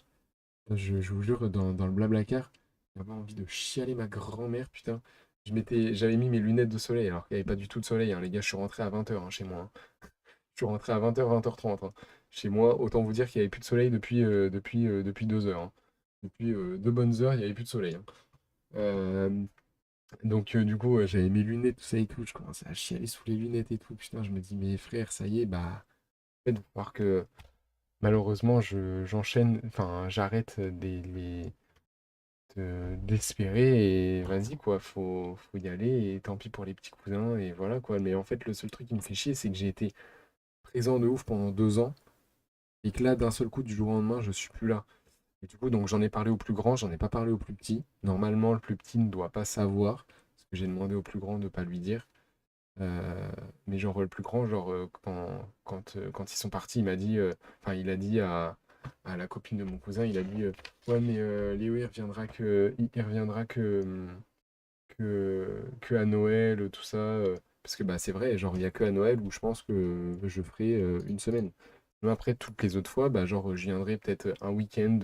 Je vous jure, dans le Blablacar, j'avais envie de chialer ma grand-mère, putain. J'avais mis mes lunettes de soleil, alors qu'il n'y avait pas du tout de soleil, hein. Les gars, je suis rentré à 20h chez moi, hein. Je suis rentré à 20h, 20h30, hein. Chez moi, autant vous dire qu'il n'y avait plus de soleil depuis 2 heures, hein. Depuis 2 bonnes heures, il n'y avait plus de soleil, hein. Euh, donc, du coup, j'avais mes lunettes, tout ça et tout. Je commençais à chialer sous les lunettes et tout. Putain, je me dis, mais frère, ça y est, bah, en fait, faut voir que malheureusement, j'enchaîne, enfin, j'arrête d'espérer et vas-y quoi, faut y aller et tant pis pour les petits cousins et voilà quoi. Mais en fait, le seul truc qui me fait chier, c'est que j'ai été présent de ouf pendant 2 ans et que là, d'un seul coup, du jour au lendemain, je suis plus là. Et du coup, donc j'en ai parlé au plus grand, j'en ai pas parlé au plus petit. Normalement, le plus petit ne doit pas savoir, parce que j'ai demandé au plus grand de pas lui dire. Mais genre le plus grand, genre quand ils sont partis, il m'a dit, enfin il a dit à la copine de mon cousin, il a dit ouais mais Léo il reviendra que à Noël, tout ça. Parce que bah c'est vrai, genre il y a que à Noël où je pense que je ferai une semaine. Mais après toutes les autres fois, bah genre je viendrai peut-être un week-end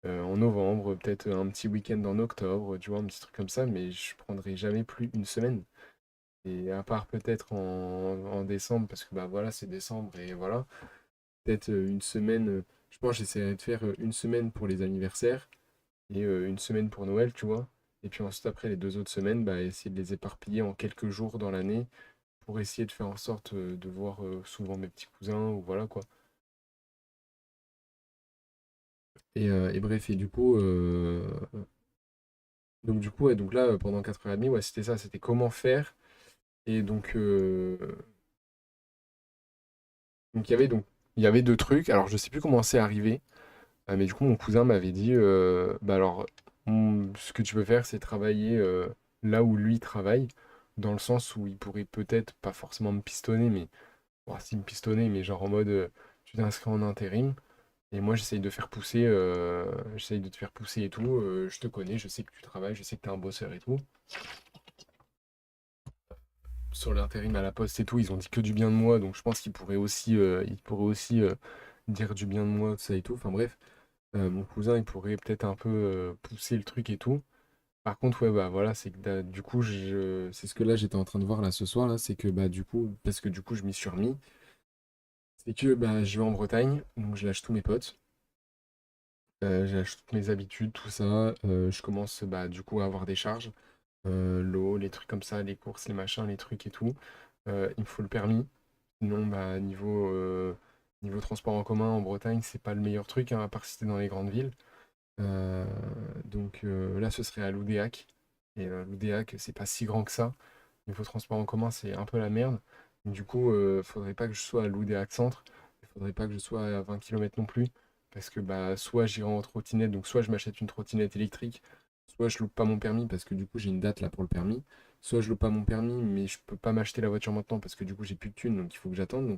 en novembre, peut-être un petit week-end en octobre, tu vois, un petit truc comme ça, mais je prendrai jamais plus une semaine. Et à part peut-être en décembre, parce que bah voilà, c'est décembre et voilà, peut-être une semaine, je pense que j'essaierai de faire une semaine pour les anniversaires et une semaine pour Noël, tu vois. Et puis ensuite, après les 2 autres semaines, bah, essayer de les éparpiller en quelques jours dans l'année pour essayer de faire en sorte de voir souvent mes petits cousins ou voilà quoi. Et bref, et du coup, donc du coup, ouais, donc là, pendant 4h30, ouais, c'était ça, c'était comment faire. Et donc il y avait deux trucs. Alors je sais plus comment c'est arrivé, mais du coup mon cousin m'avait dit, bah alors, ce que tu peux faire, c'est travailler là où lui travaille, dans le sens où il pourrait peut-être pas forcément me pistonner, mais bon, si me pistonner, mais genre en mode, tu t'inscris en intérim. Et moi, j'essaye de te faire pousser et tout. Je te connais, je sais que tu travailles, je sais que tu es un bosseur et tout. Sur l'intérim à la poste et tout, ils ont dit que du bien de moi, donc je pense qu'ils pourraient aussi dire du bien de moi, tout ça et tout. Enfin bref, mon cousin, il pourrait peut-être un peu pousser le truc et tout. Par contre, ouais, bah voilà, c'est que du coup, c'est ce que là j'étais en train de voir là ce soir, là, c'est que bah du coup, parce que du coup, je m'y suis remis, c'est que bah je vais en Bretagne, donc je lâche tous mes potes. J'ai lâché toutes mes habitudes, tout ça. Je commence bah, du coup à avoir des charges. L'eau, les trucs comme ça, les courses, les machins, les trucs et tout. Il me faut le permis. Sinon, bah, niveau transport en commun en Bretagne, c'est pas le meilleur truc, hein, à part si t'es dans les grandes villes. Euh, donc là, ce serait à Loudéac. Et Loudéac, c'est pas si grand que ça. Niveau transport en commun, c'est un peu la merde. Du coup, faudrait pas que je sois à Loudéac Centre. Il faudrait pas que je sois à 20 km non plus. Parce que bah, soit j'irai en trottinette, donc soit je m'achète une trottinette électrique, soit je loupe pas mon permis parce que du coup j'ai une date là pour le permis. Soit je loupe pas mon permis, mais je peux pas m'acheter la voiture maintenant parce que du coup j'ai plus de thunes, donc il faut que j'attende.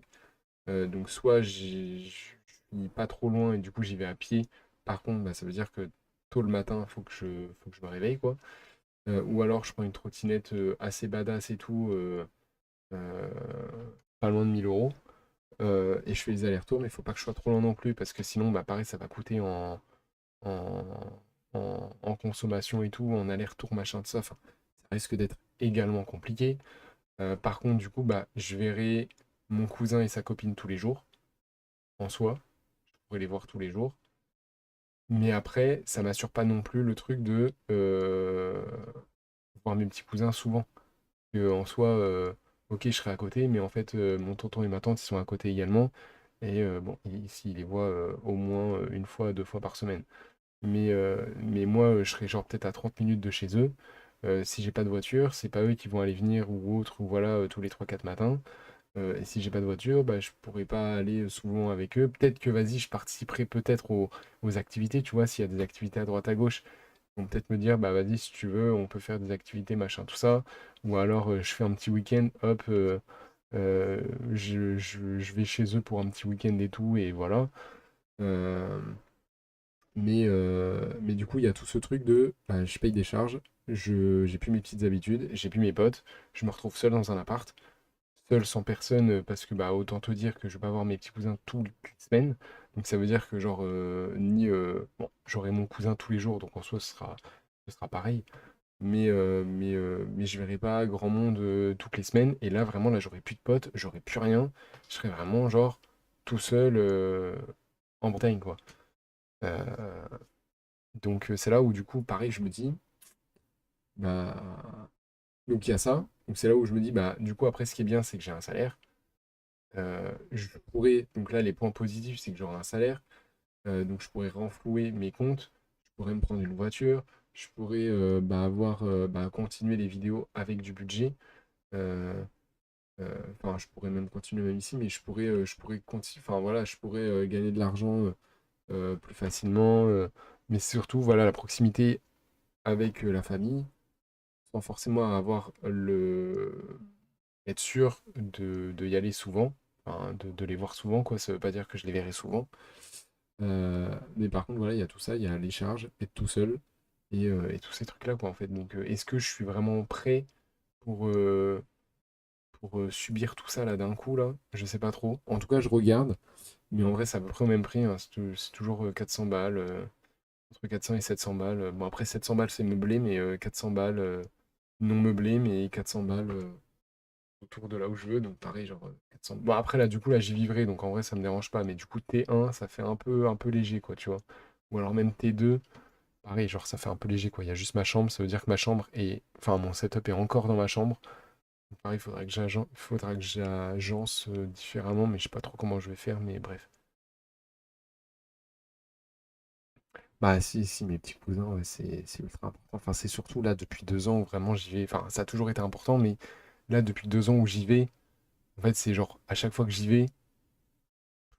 Donc soit je suis pas trop loin et du coup j'y vais à pied. Par contre, bah, ça veut dire que tôt le matin, faut que je me réveille, quoi. Ou alors je prends une trottinette assez badass et tout, euh, pas loin de 1 000 euros. Et je fais les allers-retours, mais il faut pas que je sois trop loin non plus, parce que sinon, bah, pareil, ça va coûter en, en consommation et tout, en aller-retour, machin de ça. Enfin, ça risque d'être également compliqué. Par contre, du coup, bah, je verrai mon cousin et sa copine tous les jours, en soi. Je pourrais les voir tous les jours. Mais après, ça m'assure pas non plus le truc de voir mes petits cousins souvent. Que en soi, ok, je serai à côté, mais en fait, mon tonton et ma tante, ils sont à côté également. Et bon, ici, ils les voient au moins une fois, 2 fois par semaine. Mais moi, je serai genre peut-être à 30 minutes de chez eux. Si j'ai pas de voiture, c'est pas eux qui vont aller venir ou autre, ou voilà, tous les 3 4 matins. Et si j'ai pas de voiture, bah, je pourrais pas aller souvent avec eux. Peut-être que, vas-y, je participerai peut-être aux activités, tu vois, s'il y a des activités à droite à gauche, ils vont peut-être me dire, bah vas-y, si tu veux, on peut faire des activités, machin, tout ça. Ou alors, je fais un petit week-end, hop, euh, je vais chez eux pour un petit week-end et tout, et voilà. Euh, mais du coup, il y a tout ce truc de, bah, je paye des charges, j'ai plus mes petites habitudes, j'ai plus mes potes, je me retrouve seul dans un appart, seul sans personne, parce que bah autant te dire que je vais pas voir mes petits cousins toutes les semaines. Donc ça veut dire que genre bon, j'aurai mon cousin tous les jours, donc en soi ce sera pareil. Mais je verrai pas grand monde toutes les semaines. Et là vraiment là j'aurai plus de potes, j'aurai plus rien. Je serai vraiment genre tout seul en Bretagne quoi. Euh, donc c'est là où du coup pareil je me dis bah donc il y a ça. Donc c'est là où je me dis bah du coup après ce qui est bien c'est que j'ai un salaire. Je pourrais, donc là, les points positifs, c'est que j'aurai un salaire, donc je pourrais renflouer mes comptes, je pourrais me prendre une voiture, je pourrais bah, continuer les vidéos avec du budget. euh, Enfin, je pourrais même continuer même ici, mais je pourrais continuer, enfin voilà, je pourrais gagner de l'argent plus facilement, mais surtout, voilà, la proximité avec la famille, sans forcément être sûr de y aller souvent, enfin, de les voir souvent, quoi. Ça veut pas dire que je les verrai souvent. Mais par contre, voilà, il y a tout ça, il y a les charges, être tout seul, et tous ces trucs-là, quoi, en fait. Donc, est-ce que je suis vraiment prêt pour, euh, pour subir tout ça, là, d'un coup, là? Je sais pas trop. En tout cas, je regarde, mais en vrai, c'est à peu près au même prix, hein. C'est toujours 400 balles, entre 400 et 700 balles. Bon, après, 700 balles, c'est meublé, mais 400 balles non meublé, mais 400 balles autour de là où je veux, donc pareil, genre 400. Bon, après, là, du coup, là, j'y vivrai, donc en vrai, ça me dérange pas, mais du coup, T1, ça fait un peu léger, quoi, tu vois. Ou alors même T2, pareil, genre ça fait un peu léger quoi. Il y a juste ma chambre, ça veut dire que ma chambre est. Enfin, mon setup est encore dans ma chambre. Donc, pareil, faudra que j'agence différemment, mais je sais pas trop comment je vais faire, mais bref. Bah si, mes petits cousins, ouais, c'est ultra important. Enfin, c'est surtout là depuis 2 ans où vraiment j'y vais. Enfin, ça a toujours été important, mais là depuis 2 ans où j'y vais, en fait, c'est genre à chaque fois que j'y vais,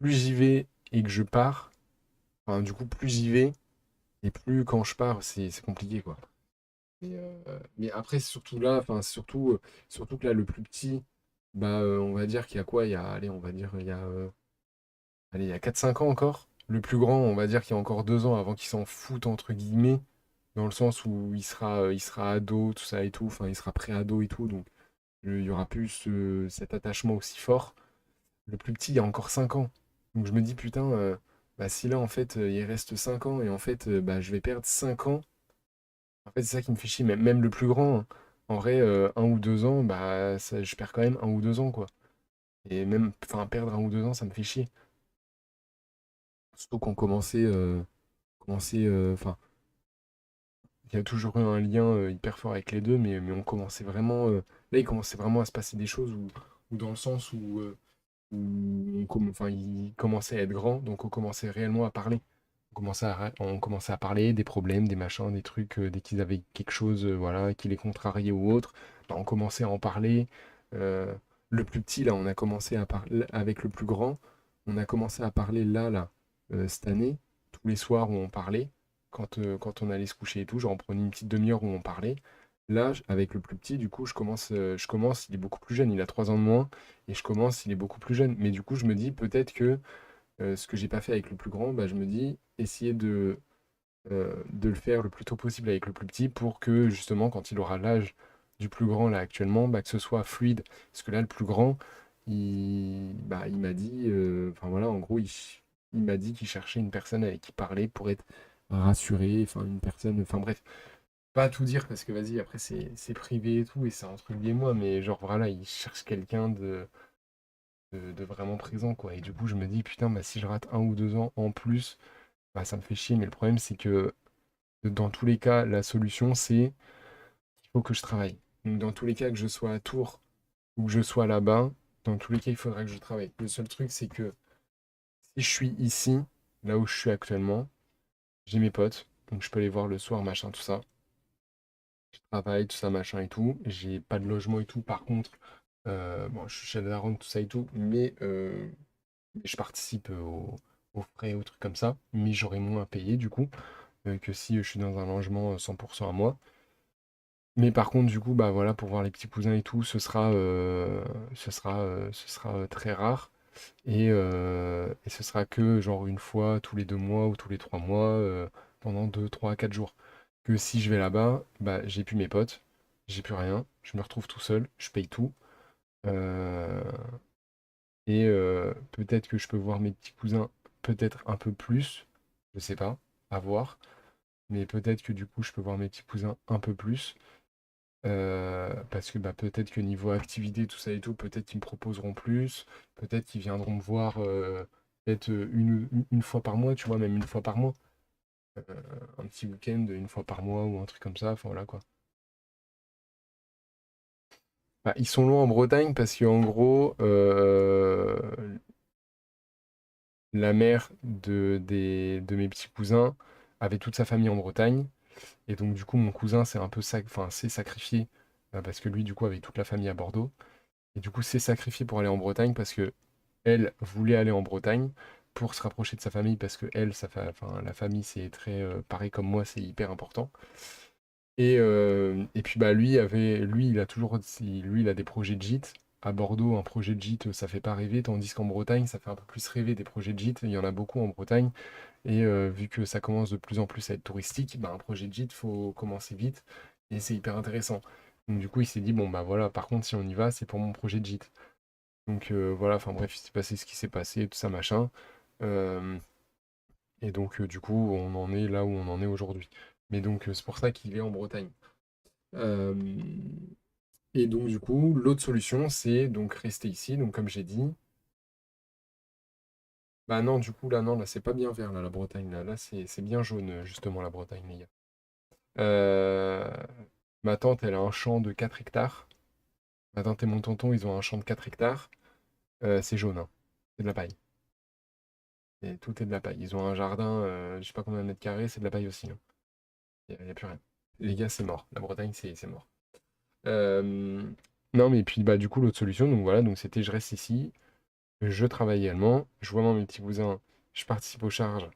plus j'y vais et que je pars, enfin, du coup, plus j'y vais et plus quand je pars, c'est compliqué, quoi. Mais après, c'est surtout là, enfin, surtout que là, le plus petit, bah, on va dire qu'il y a quoi? Il y a, allez, on va dire, allez, il y a 4 5 ans encore. Le plus grand, on va dire qu'il y a encore 2 ans avant qu'il s'en foute, entre guillemets, dans le sens où il sera ado, tout ça et tout, enfin, il sera pré-ado et tout, donc il y aura plus cet attachement aussi fort. Le plus petit, il y a encore 5 ans. Donc je me dis, putain, bah, si là, en fait, il reste 5 ans et en fait, bah, je vais perdre 5 ans. En fait, c'est ça qui me fait chier. Même le plus grand, hein. En vrai, 1 ou 2 ans, bah, je perds quand même 1 ou 2 ans, quoi. Et même, enfin, perdre 1 ou 2 ans, ça me fait chier. Surtout qu'on enfin, il y a toujours eu un lien hyper fort avec les deux, mais on commençait vraiment, là, il commençait vraiment à se passer des choses où dans le sens où enfin, il commençait à être grand, donc on commençait réellement à parler. On commençait à parler des problèmes, des machins, des trucs, dès qu'ils avaient quelque chose, voilà, qui les contrariait ou autre, bah, on commençait à en parler. Euh, le plus petit, là, on a commencé à parler avec le plus grand. On a commencé à parler là, cette année, tous les soirs où on parlait, quand on allait se coucher et tout, genre on prenait une petite demi-heure où on parlait. Là, avec le plus petit, du coup, il est beaucoup plus jeune, il a 3 ans de moins, et je commence, il est beaucoup plus jeune. Mais du coup, je me dis peut-être que ce que j'ai pas fait avec le plus grand, bah, je me dis, essayer de le faire le plus tôt possible avec le plus petit pour que justement, quand il aura l'âge du plus grand là actuellement, bah, que ce soit fluide. Parce que là, le plus grand, il m'a dit, enfin voilà, en gros, il m'a dit qu'il cherchait une personne avec qui parler pour être rassuré, enfin une personne, enfin bref, pas à tout dire parce que vas-y, après c'est privé et tout, et c'est entre lui et moi, mais genre voilà, il cherche quelqu'un de vraiment présent, quoi. Et du coup, je me dis, putain, bah, si je rate 1 ou 2 ans en plus, bah, ça me fait chier. Mais le problème, c'est que dans tous les cas, la solution, c'est qu'il faut que je travaille. Donc, dans tous les cas, que je sois à Tours ou que je sois là-bas, dans tous les cas, il faudra que je travaille. Le seul truc, c'est que si je suis ici, là où je suis actuellement, j'ai mes potes, donc je peux les voir le soir, machin, tout ça. Je travaille, tout ça, machin et tout. J'ai pas de logement et tout. Par contre, bon, je suis chez Daron, tout ça et tout, mais je participe aux frais, aux trucs comme ça, mais j'aurai moins à payer du coup que si je suis dans un logement 100% à moi. Mais par contre, du coup, bah voilà, pour voir les petits cousins et tout, ce sera très rare. Et ce sera que genre une fois tous les 2 mois ou tous les 3 mois pendant 2, 3, 4 jours. Que si je vais là-bas, bah j'ai plus mes potes, j'ai plus rien, je me retrouve tout seul, je paye tout. euh, et peut-être que je peux voir mes petits cousins peut-être un peu plus, je sais pas, à voir. Mais peut-être que du coup, je peux voir mes petits cousins un peu plus. Parce que bah, peut-être que niveau activité, tout ça et tout, peut-être qu'ils me proposeront plus. Peut-être qu'ils viendront me voir peut-être une fois par mois, tu vois, même une fois par mois. Euh, un petit week-end, une fois par mois ou un truc comme ça. Enfin voilà quoi. Bah, ils sont loin en Bretagne parce qu'en gros, la mère de mes petits cousins avait toute sa famille en Bretagne. Et donc, du coup, mon cousin s'est sacrifié parce que lui, du coup, avait toute la famille à Bordeaux. Et du coup, s'est sacrifié pour aller en Bretagne parce que elle voulait aller en Bretagne pour se rapprocher de sa famille parce que elle, enfin, la famille, c'est très pareil comme moi, c'est hyper important. Et puis bah lui, il a des projets de gîte. À Bordeaux, un projet de gîte, ça fait pas rêver, tandis qu'en Bretagne, ça fait un peu plus rêver des projets de gîte. Il y en a beaucoup en Bretagne. Et vu que ça commence de plus en plus à être touristique, bah, un projet de gîte, faut commencer vite. Et c'est hyper intéressant. Donc du coup, il s'est dit, bon bah voilà, par contre, si on y va, c'est pour mon projet de gîte. Donc voilà, enfin bref, il s'est passé ce qui s'est passé, tout ça, machin. Euh, et donc du coup, on en est là où on en est aujourd'hui. Mais donc c'est pour ça qu'il est en Bretagne. Euh, et donc du coup, l'autre solution, c'est donc rester ici. Donc comme j'ai dit, Bah non, du coup, là, non, là, c'est pas bien vert, là, la Bretagne. Là, c'est bien jaune, justement, la Bretagne, les gars. Euh, Ma tante, elle a un champ de 4 hectares. Ma tante et mon tonton, ils ont un champ de 4 hectares. C'est jaune, hein. C'est de la paille. Et tout est de la paille. Ils ont un jardin, je sais pas combien de mètres carrés, c'est de la paille aussi, hein. Y a plus rien. Les gars, c'est mort. La Bretagne, c'est mort. Euh, Non, mais puis, bah, du coup, l'autre solution, donc voilà, donc c'était je reste ici, je travaille également, je vois mes petits cousins, je participe aux charges.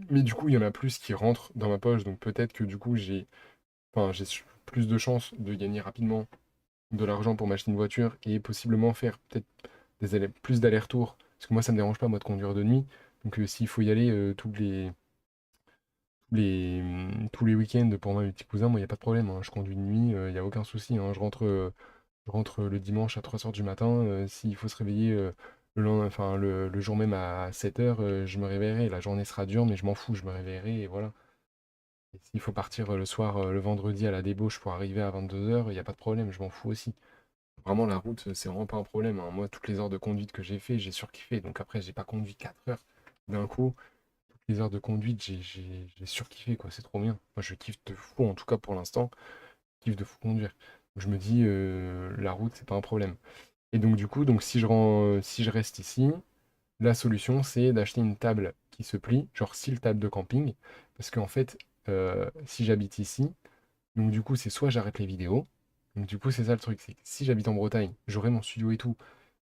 Mais du coup, il y en a plus qui rentrent dans ma poche, donc peut-être que du coup, j'ai plus de chances de gagner rapidement de l'argent pour m'acheter une voiture et possiblement faire peut-être plus d'allers-retours. Parce que moi, ça me dérange pas, moi, de conduire de nuit. Donc, s'il faut y aller tous les week-ends pour moi, mes petits cousins, moi, il n'y a pas de problème, hein. Je conduis de nuit, il n'y a aucun souci, hein. Je rentre le dimanche à 3 heures du matin. S'il faut se réveiller le jour même à 7 heures, je me réveillerai. La journée sera dure, mais je m'en fous, je me réveillerai et voilà. Et s'il faut partir le soir, le vendredi à la débauche pour arriver à 22 heures, il n'y a pas de problème, je m'en fous aussi. Vraiment, la route, c'est vraiment pas un problème, hein. Moi, toutes les heures de conduite que j'ai fait, j'ai surkiffé. Donc après, j'ai pas conduit 4 heures d'un coup. Toutes les heures de conduite, j'ai surkiffé, quoi. C'est trop bien. Moi, je kiffe de fou, en tout cas pour l'instant. Je kiffe de fou conduire. Donc, je me dis, la route, c'est pas un problème. Et donc, du coup, donc, si je reste ici, la solution, c'est d'acheter une table qui se plie, genre style table de camping. Parce qu'en fait, si j'habite ici, donc du coup, c'est soit j'arrête les vidéos. Donc du coup, c'est ça le truc, c'est que si j'habite en Bretagne, j'aurai mon studio et tout.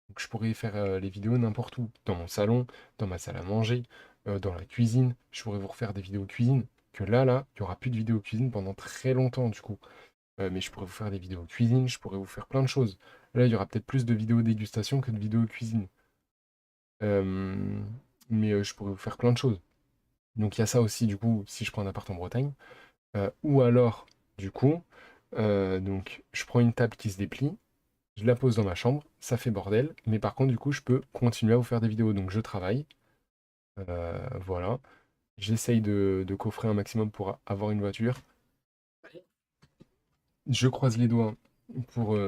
Donc je pourrais faire les vidéos n'importe où, dans mon salon, dans ma salle à manger, dans la cuisine. Je pourrais vous refaire des vidéos cuisine. Que là, il n'y aura plus de vidéos cuisine pendant très longtemps du coup. Mais je pourrais vous faire des vidéos cuisine, je pourrais vous faire plein de choses. Là, il y aura peut-être plus de vidéos dégustation que de vidéos cuisine. Euh, mais je pourrais vous faire plein de choses. Donc il y a ça aussi, du coup, si je prends un appart en Bretagne. Ou alors, du coup, donc je prends une table qui se déplie, je la pose dans ma chambre, ça fait bordel, mais par contre, du coup, je peux continuer à vous faire des vidéos. Donc je travaille, voilà. J'essaye de coffrer un maximum pour avoir une voiture. Je croise les doigts pour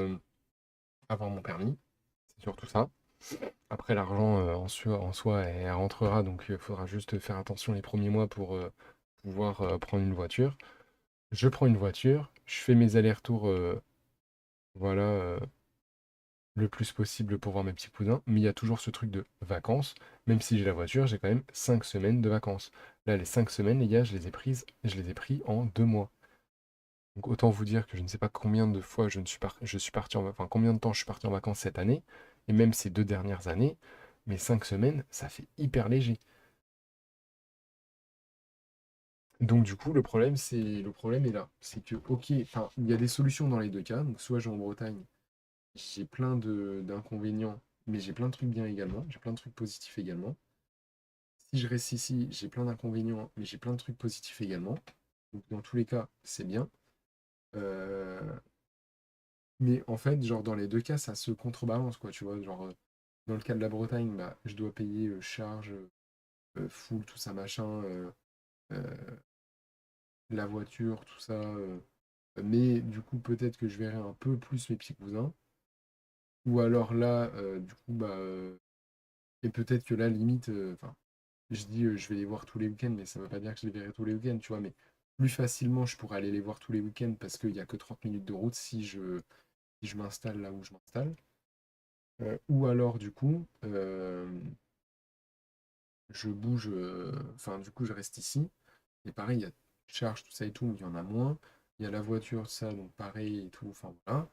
avoir mon permis, c'est surtout ça. Après, l'argent en soi, elle rentrera, donc il faudra juste faire attention les premiers mois pour pouvoir prendre une voiture. Je prends une voiture, je fais mes allers-retours, voilà, le plus possible pour voir mes petits cousins, mais il y a toujours ce truc de vacances. Même si j'ai la voiture, j'ai quand même 5 semaines de vacances. Là, les 5 semaines, les gars, je les ai pris en 2 mois. Donc autant vous dire que je ne sais pas combien de fois je suis parti enfin combien de temps je suis parti en vacances cette année, et même ces 2 dernières années, mais 5 semaines, ça fait hyper léger. Donc du coup, le problème est là. C'est que, ok, enfin, il y a des solutions dans les deux cas. Donc soit je vais en Bretagne, j'ai plein d'inconvénients, mais j'ai plein de trucs bien également. J'ai plein de trucs positifs également. Si je reste ici, j'ai plein d'inconvénients, mais j'ai plein de trucs positifs également. Donc dans tous les cas, c'est bien. Euh, mais en fait, genre dans les deux cas, ça se contrebalance, quoi, tu vois. Genre, dans le cas de la Bretagne, bah, je dois payer charge, full, tout ça, machin, euh, la voiture, tout ça. Mais du coup, peut-être que je verrai un peu plus mes petits cousins. Ou alors là, du coup, bah, et peut-être que là, limite, enfin, je dis je vais les voir tous les week-ends, mais ça ne veut pas dire que je les verrai tous les week-ends, tu vois. Mais plus facilement, je pourrais aller les voir tous les week-ends parce qu'il n'y a que 30 minutes de route si je m'installe là où je m'installe. Ou alors, du coup, je bouge, enfin, du coup, je reste ici. Et pareil, il y a charge, tout ça et tout, il y en a moins. Il y a la voiture, ça, donc pareil et tout, enfin voilà.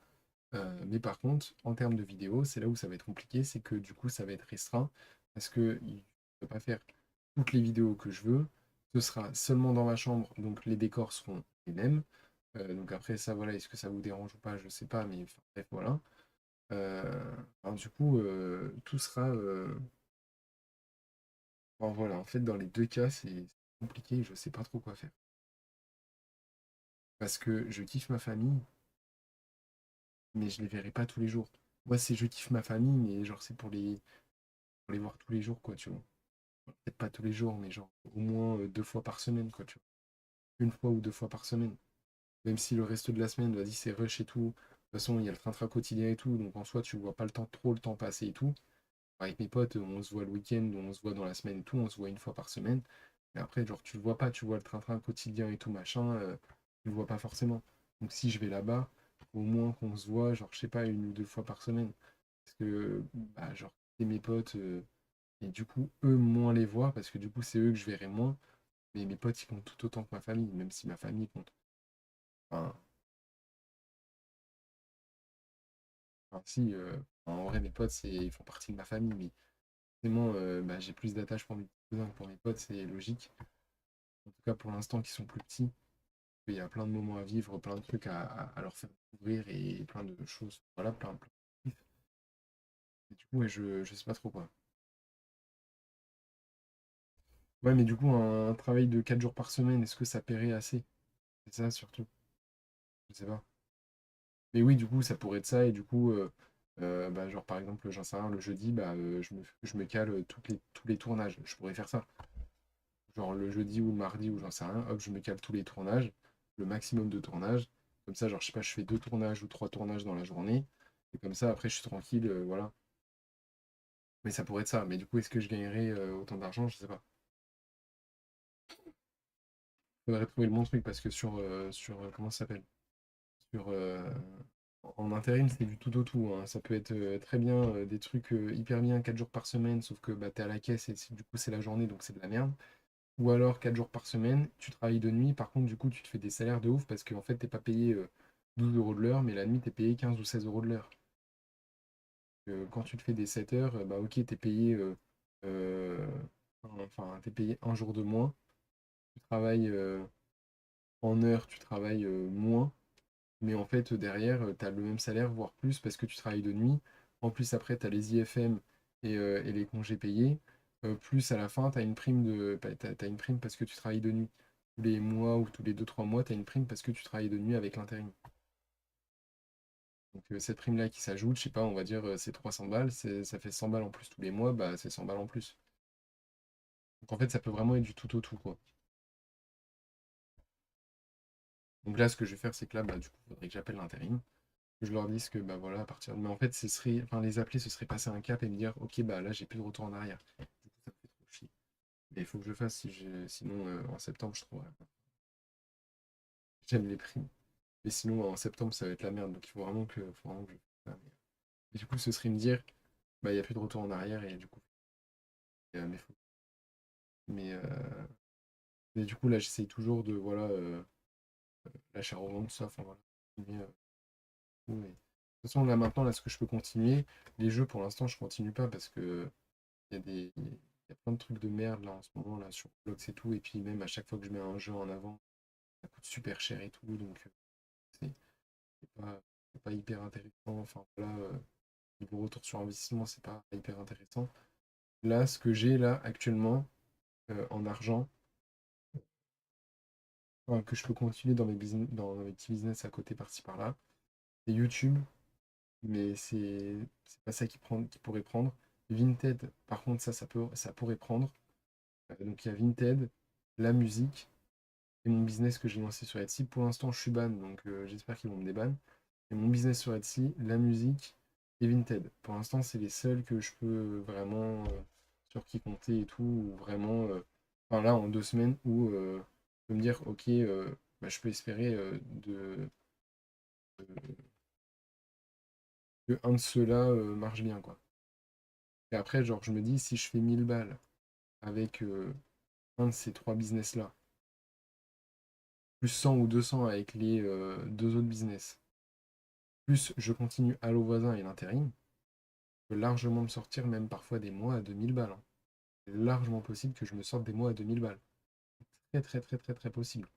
Mais par contre, en termes de vidéo, c'est là où ça va être compliqué, c'est que du coup, ça va être restreint parce que je ne peux pas faire toutes les vidéos que je veux. Ce sera seulement dans ma chambre, donc les décors seront les mêmes. Donc après, ça, voilà, est-ce que ça vous dérange ou pas, je sais pas, mais enfin, bref, voilà. Alors, du coup, tout sera. Enfin, voilà, en fait, dans les deux cas, c'est compliqué, je sais pas trop quoi faire. Parce que je kiffe ma famille, mais je les verrai pas tous les jours. Moi, c'est je kiffe ma famille, mais genre, c'est pour les voir tous les jours, quoi, tu vois. Peut-être pas tous les jours, mais genre au moins 2 fois par semaine, quoi, tu vois. Une fois ou 2 fois par semaine. Même si le reste de la semaine, vas-y, c'est rush et tout. De toute façon, il y a le train-train quotidien et tout, donc en soi, tu vois pas trop le temps passer et tout. avec mes potes, on se voit le week-end, on se voit dans la semaine et tout, on se voit une fois par semaine. Mais après, genre, tu le vois pas, tu vois le train-train quotidien et tout, machin, tu le vois pas forcément. Donc si je vais là-bas, au moins qu'on se voit, genre, je sais pas, une ou deux fois par semaine. Parce que, bah, genre, c'est mes potes, et du coup, eux, moins les voient, parce que du coup, c'est eux que je verrai moins. Mais mes potes, ils comptent tout autant que ma famille, même si ma famille compte. Enfin, si, en vrai, mes potes, ils font partie de ma famille, mais forcément, bah, j'ai plus d'attache pour mes petits cousins que pour mes potes, c'est logique. En tout cas, pour l'instant, qui sont plus petits. Il y a plein de moments à vivre, plein de trucs à leur faire découvrir et plein de choses. Voilà, plein de kiff. Et du coup, ouais, je sais pas trop quoi. Ouais, mais du coup, un travail de 4 jours par semaine, est-ce que ça paierait assez? C'est ça surtout. Je sais pas. Mais oui, du coup, ça pourrait être ça. Et du coup, bah, genre par exemple, j'en sais rien, le jeudi, bah, je me cale tous les tournages. Je pourrais faire ça. Genre le jeudi ou le mardi ou j'en sais rien, hop, je me cale tous les tournages, le maximum de tournages. Comme ça, genre, je sais pas, je fais deux tournages ou trois tournages dans la journée. Et comme ça, après, je suis tranquille, voilà. Mais ça pourrait être ça. Mais du coup, est-ce que je gagnerais autant d'argent? Je sais pas. Faudrait trouver le bon truc parce que comment ça s'appelle? Sur, en intérim, c'est du tout au tout, hein. Ça peut être très bien, des trucs hyper bien 4 jours par semaine, sauf que bah, t'es à la caisse et du coup, c'est la journée, donc c'est de la merde. Ou alors 4 jours par semaine, tu travailles de nuit, par contre, du coup, tu te fais des salaires de ouf parce qu'en fait, t'es pas payé 12 euros de l'heure, mais la nuit, t'es payé 15 ou 16 euros de l'heure. Quand tu te fais des 7 heures, bah ok, t'es payé, euh, enfin, t'es payé un jour de moins. Tu travailles en heure, tu travailles moins, mais en fait, derrière, tu as le même salaire, voire plus, parce que tu travailles de nuit. En plus, après, tu as les IFM et les congés payés. Plus à la fin, tu as une prime t'as une prime parce que tu travailles de nuit. Tous les mois ou tous les deux trois mois, tu as une prime parce que tu travailles de nuit avec l'intérim. Donc cette prime-là qui s'ajoute, je sais pas, on va dire c'est 300 balles, ça fait 100 balles en plus tous les mois, bah c'est 100 balles en plus. Donc en fait, ça peut vraiment être du tout au tout, quoi. Donc là, ce que je vais faire, c'est que là, bah, du coup, il faudrait que j'appelle l'intérim. Que je leur dise que bah voilà, à partir. Mais en fait, ce serait. Enfin, les appeler, ce serait passer un cap et me dire, ok, bah là, j'ai plus de retour en arrière. Du coup, ça me fait trop chier. Mais il faut que je le fasse, sinon en septembre, je trouverai. J'aime les primes. Mais sinon, en septembre, ça va être la merde. Donc il faut vraiment que je fasse ça. Et du coup, ce serait me dire, bah il n'y a plus de retour en arrière et du coup. Mais, mais du coup, là, j'essaye toujours de voilà, lâcher à revendre tout ça. Enfin voilà. Mais, de toute façon, là maintenant, là, ce que je peux continuer, les jeux pour l'instant, je continue pas parce que il y a plein de trucs de merde là en ce moment là sur Roblox et tout. Et puis même à chaque fois que je mets un jeu en avant, ça coûte super cher et tout. Donc c'est c'est pas hyper intéressant. Enfin voilà, niveau retour sur investissement, c'est pas hyper intéressant. Là, ce que j'ai là actuellement en argent, enfin, que je peux continuer dans mes petits business à côté par-ci par-là, c'est YouTube, mais c'est pas ça qui pourrait prendre. Vinted, par contre, ça pourrait prendre. Donc il y a Vinted, la musique et mon business que j'ai lancé sur Etsy. Pour l'instant, je suis ban, donc j'espère qu'ils vont me déban. Et mon business sur Etsy, la musique et Vinted. Pour l'instant, c'est les seuls que je peux vraiment sur qui compter et tout, ou vraiment, enfin là, en 2 semaines, où je peux me dire, ok, bah, je peux espérer que un de ceux-là marche bien, quoi. Et après, genre, je me dis, si je fais 1000 balles avec un de ces trois business-là, plus 100 ou 200 avec les deux autres business, plus je continue Allo Voisin et l'intérim, je peux largement me sortir même parfois des mois à 2000 balles, hein. C'est largement possible que je me sorte des mois à 2000 balles. Très très très très très possible.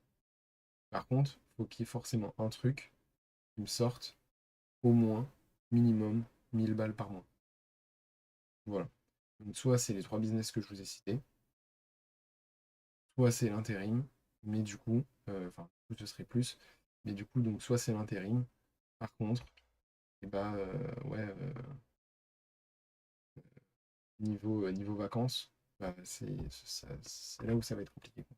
Par contre, il faut qu'il y ait forcément un truc qui me sorte au moins, minimum, 1000 balles par mois. Voilà. Donc soit c'est les trois business que je vous ai cités, soit c'est l'intérim, mais du coup, enfin, ce serait plus, mais du coup, donc soit c'est l'intérim, par contre, et bah ouais, niveau vacances, bah, c'est là où ça va être compliqué, quoi.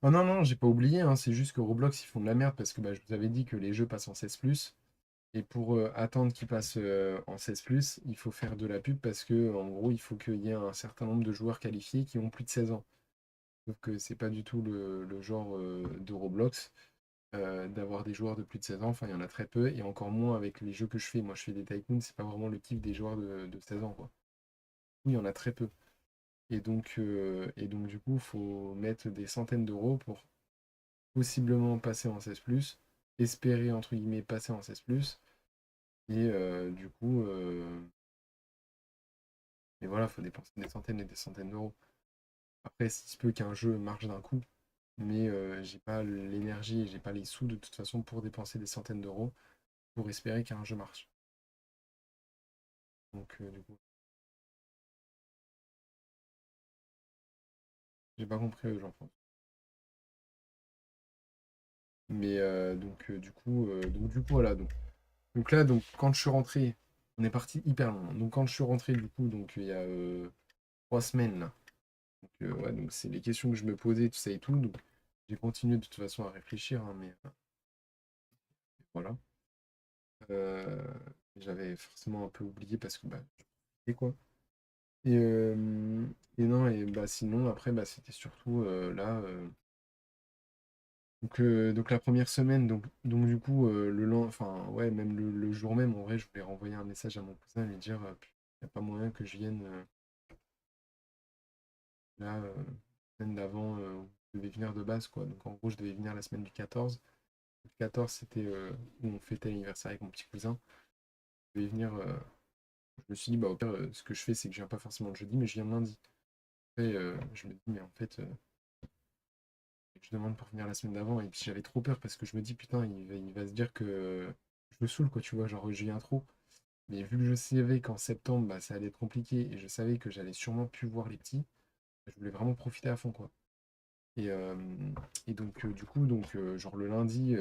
Oh non, non, j'ai pas oublié, hein, c'est juste que Roblox, ils font de la merde parce que bah, je vous avais dit que les jeux passent en 16+, Et pour attendre qu'il passe en 16+, il faut faire de la pub parce que en gros, il faut qu'il y ait un certain nombre de joueurs qualifiés qui ont plus de 16 ans. Sauf que c'est pas du tout le genre de Roblox d'avoir des joueurs de plus de 16 ans. Enfin, il y en a très peu, et encore moins avec les jeux que je fais. Moi, je fais des tycoons, c'est pas vraiment le kiff des joueurs de 16 ans, quoi. Oui, il y en a très peu. Et donc du coup, il faut mettre des centaines d'euros pour possiblement passer en 16+, espérer, entre guillemets, passer en 16+, et du coup, et voilà, il faut dépenser des centaines et des centaines d'euros. Après, il se peut qu'un jeu marche d'un coup, mais j'ai pas l'énergie et j'ai pas les sous de toute façon pour dépenser des centaines d'euros pour espérer qu'un jeu marche. Donc, du coup, j'ai pas compris aux gens, je pense. Mais donc du coup, voilà. Donc là, donc, quand je suis rentré, on est parti hyper loin. Donc quand je suis rentré, du coup, donc il y a 3 semaines là. Donc, ouais, donc c'est les questions que je me posais, tout ça et tout. Donc j'ai continué de toute façon à réfléchir, hein, mais voilà. Euh, J'avais forcément un peu oublié parce que bah, et quoi. Et, euh, et non, et bah sinon après bah c'était surtout là. Donc la première semaine, donc du coup, enfin ouais, même le jour même, en vrai, je voulais renvoyer un message à mon cousin et lui dire, il n'y a pas moyen que je vienne là, la semaine d'avant, où je devais venir de base, quoi. Donc en gros, je devais venir la semaine du 14. Le 14, c'était où on fêtait l'anniversaire avec mon petit cousin. Je devais venir, je me suis dit, bah au pire, ce que je fais, c'est que je viens pas forcément le jeudi, mais je viens le lundi. Après, je me dis, mais en fait, je demande pour venir la semaine d'avant, et puis j'avais trop peur parce que je me dis, putain, il va se dire que je le saoule, quoi, tu vois, genre, je viens trop. Mais vu que je savais qu'en septembre, bah, ça allait être compliqué et je savais que j'allais sûrement plus voir les petits, je voulais vraiment profiter à fond, quoi. Et, euh, et donc, du coup, genre le lundi,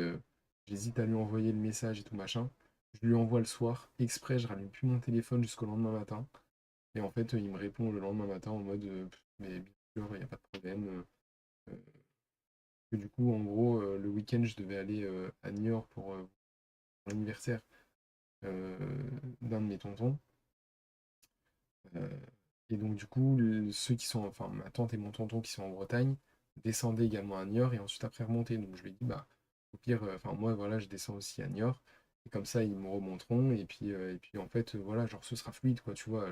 j'hésite à lui envoyer le message et tout machin. Je lui envoie le soir, exprès, je rallume plus mon téléphone jusqu'au lendemain matin. Et en fait, il me répond le lendemain matin en mode mais bien sûr, il n'y a pas de problème. Euh, que du coup, en gros, le week-end, je devais aller à Niort pour l'anniversaire euh, d'un de mes tontons. Euh, et donc, du coup, ceux qui sont, enfin, ma tante et mon tonton qui sont en Bretagne, descendaient également à Niort et ensuite après remonter. Donc, je lui ai dit, bah, au pire, enfin, moi, voilà, je descends aussi à Niort. Et comme ça, ils me remonteront. Et puis en fait, voilà, genre, ce sera fluide, quoi, tu vois.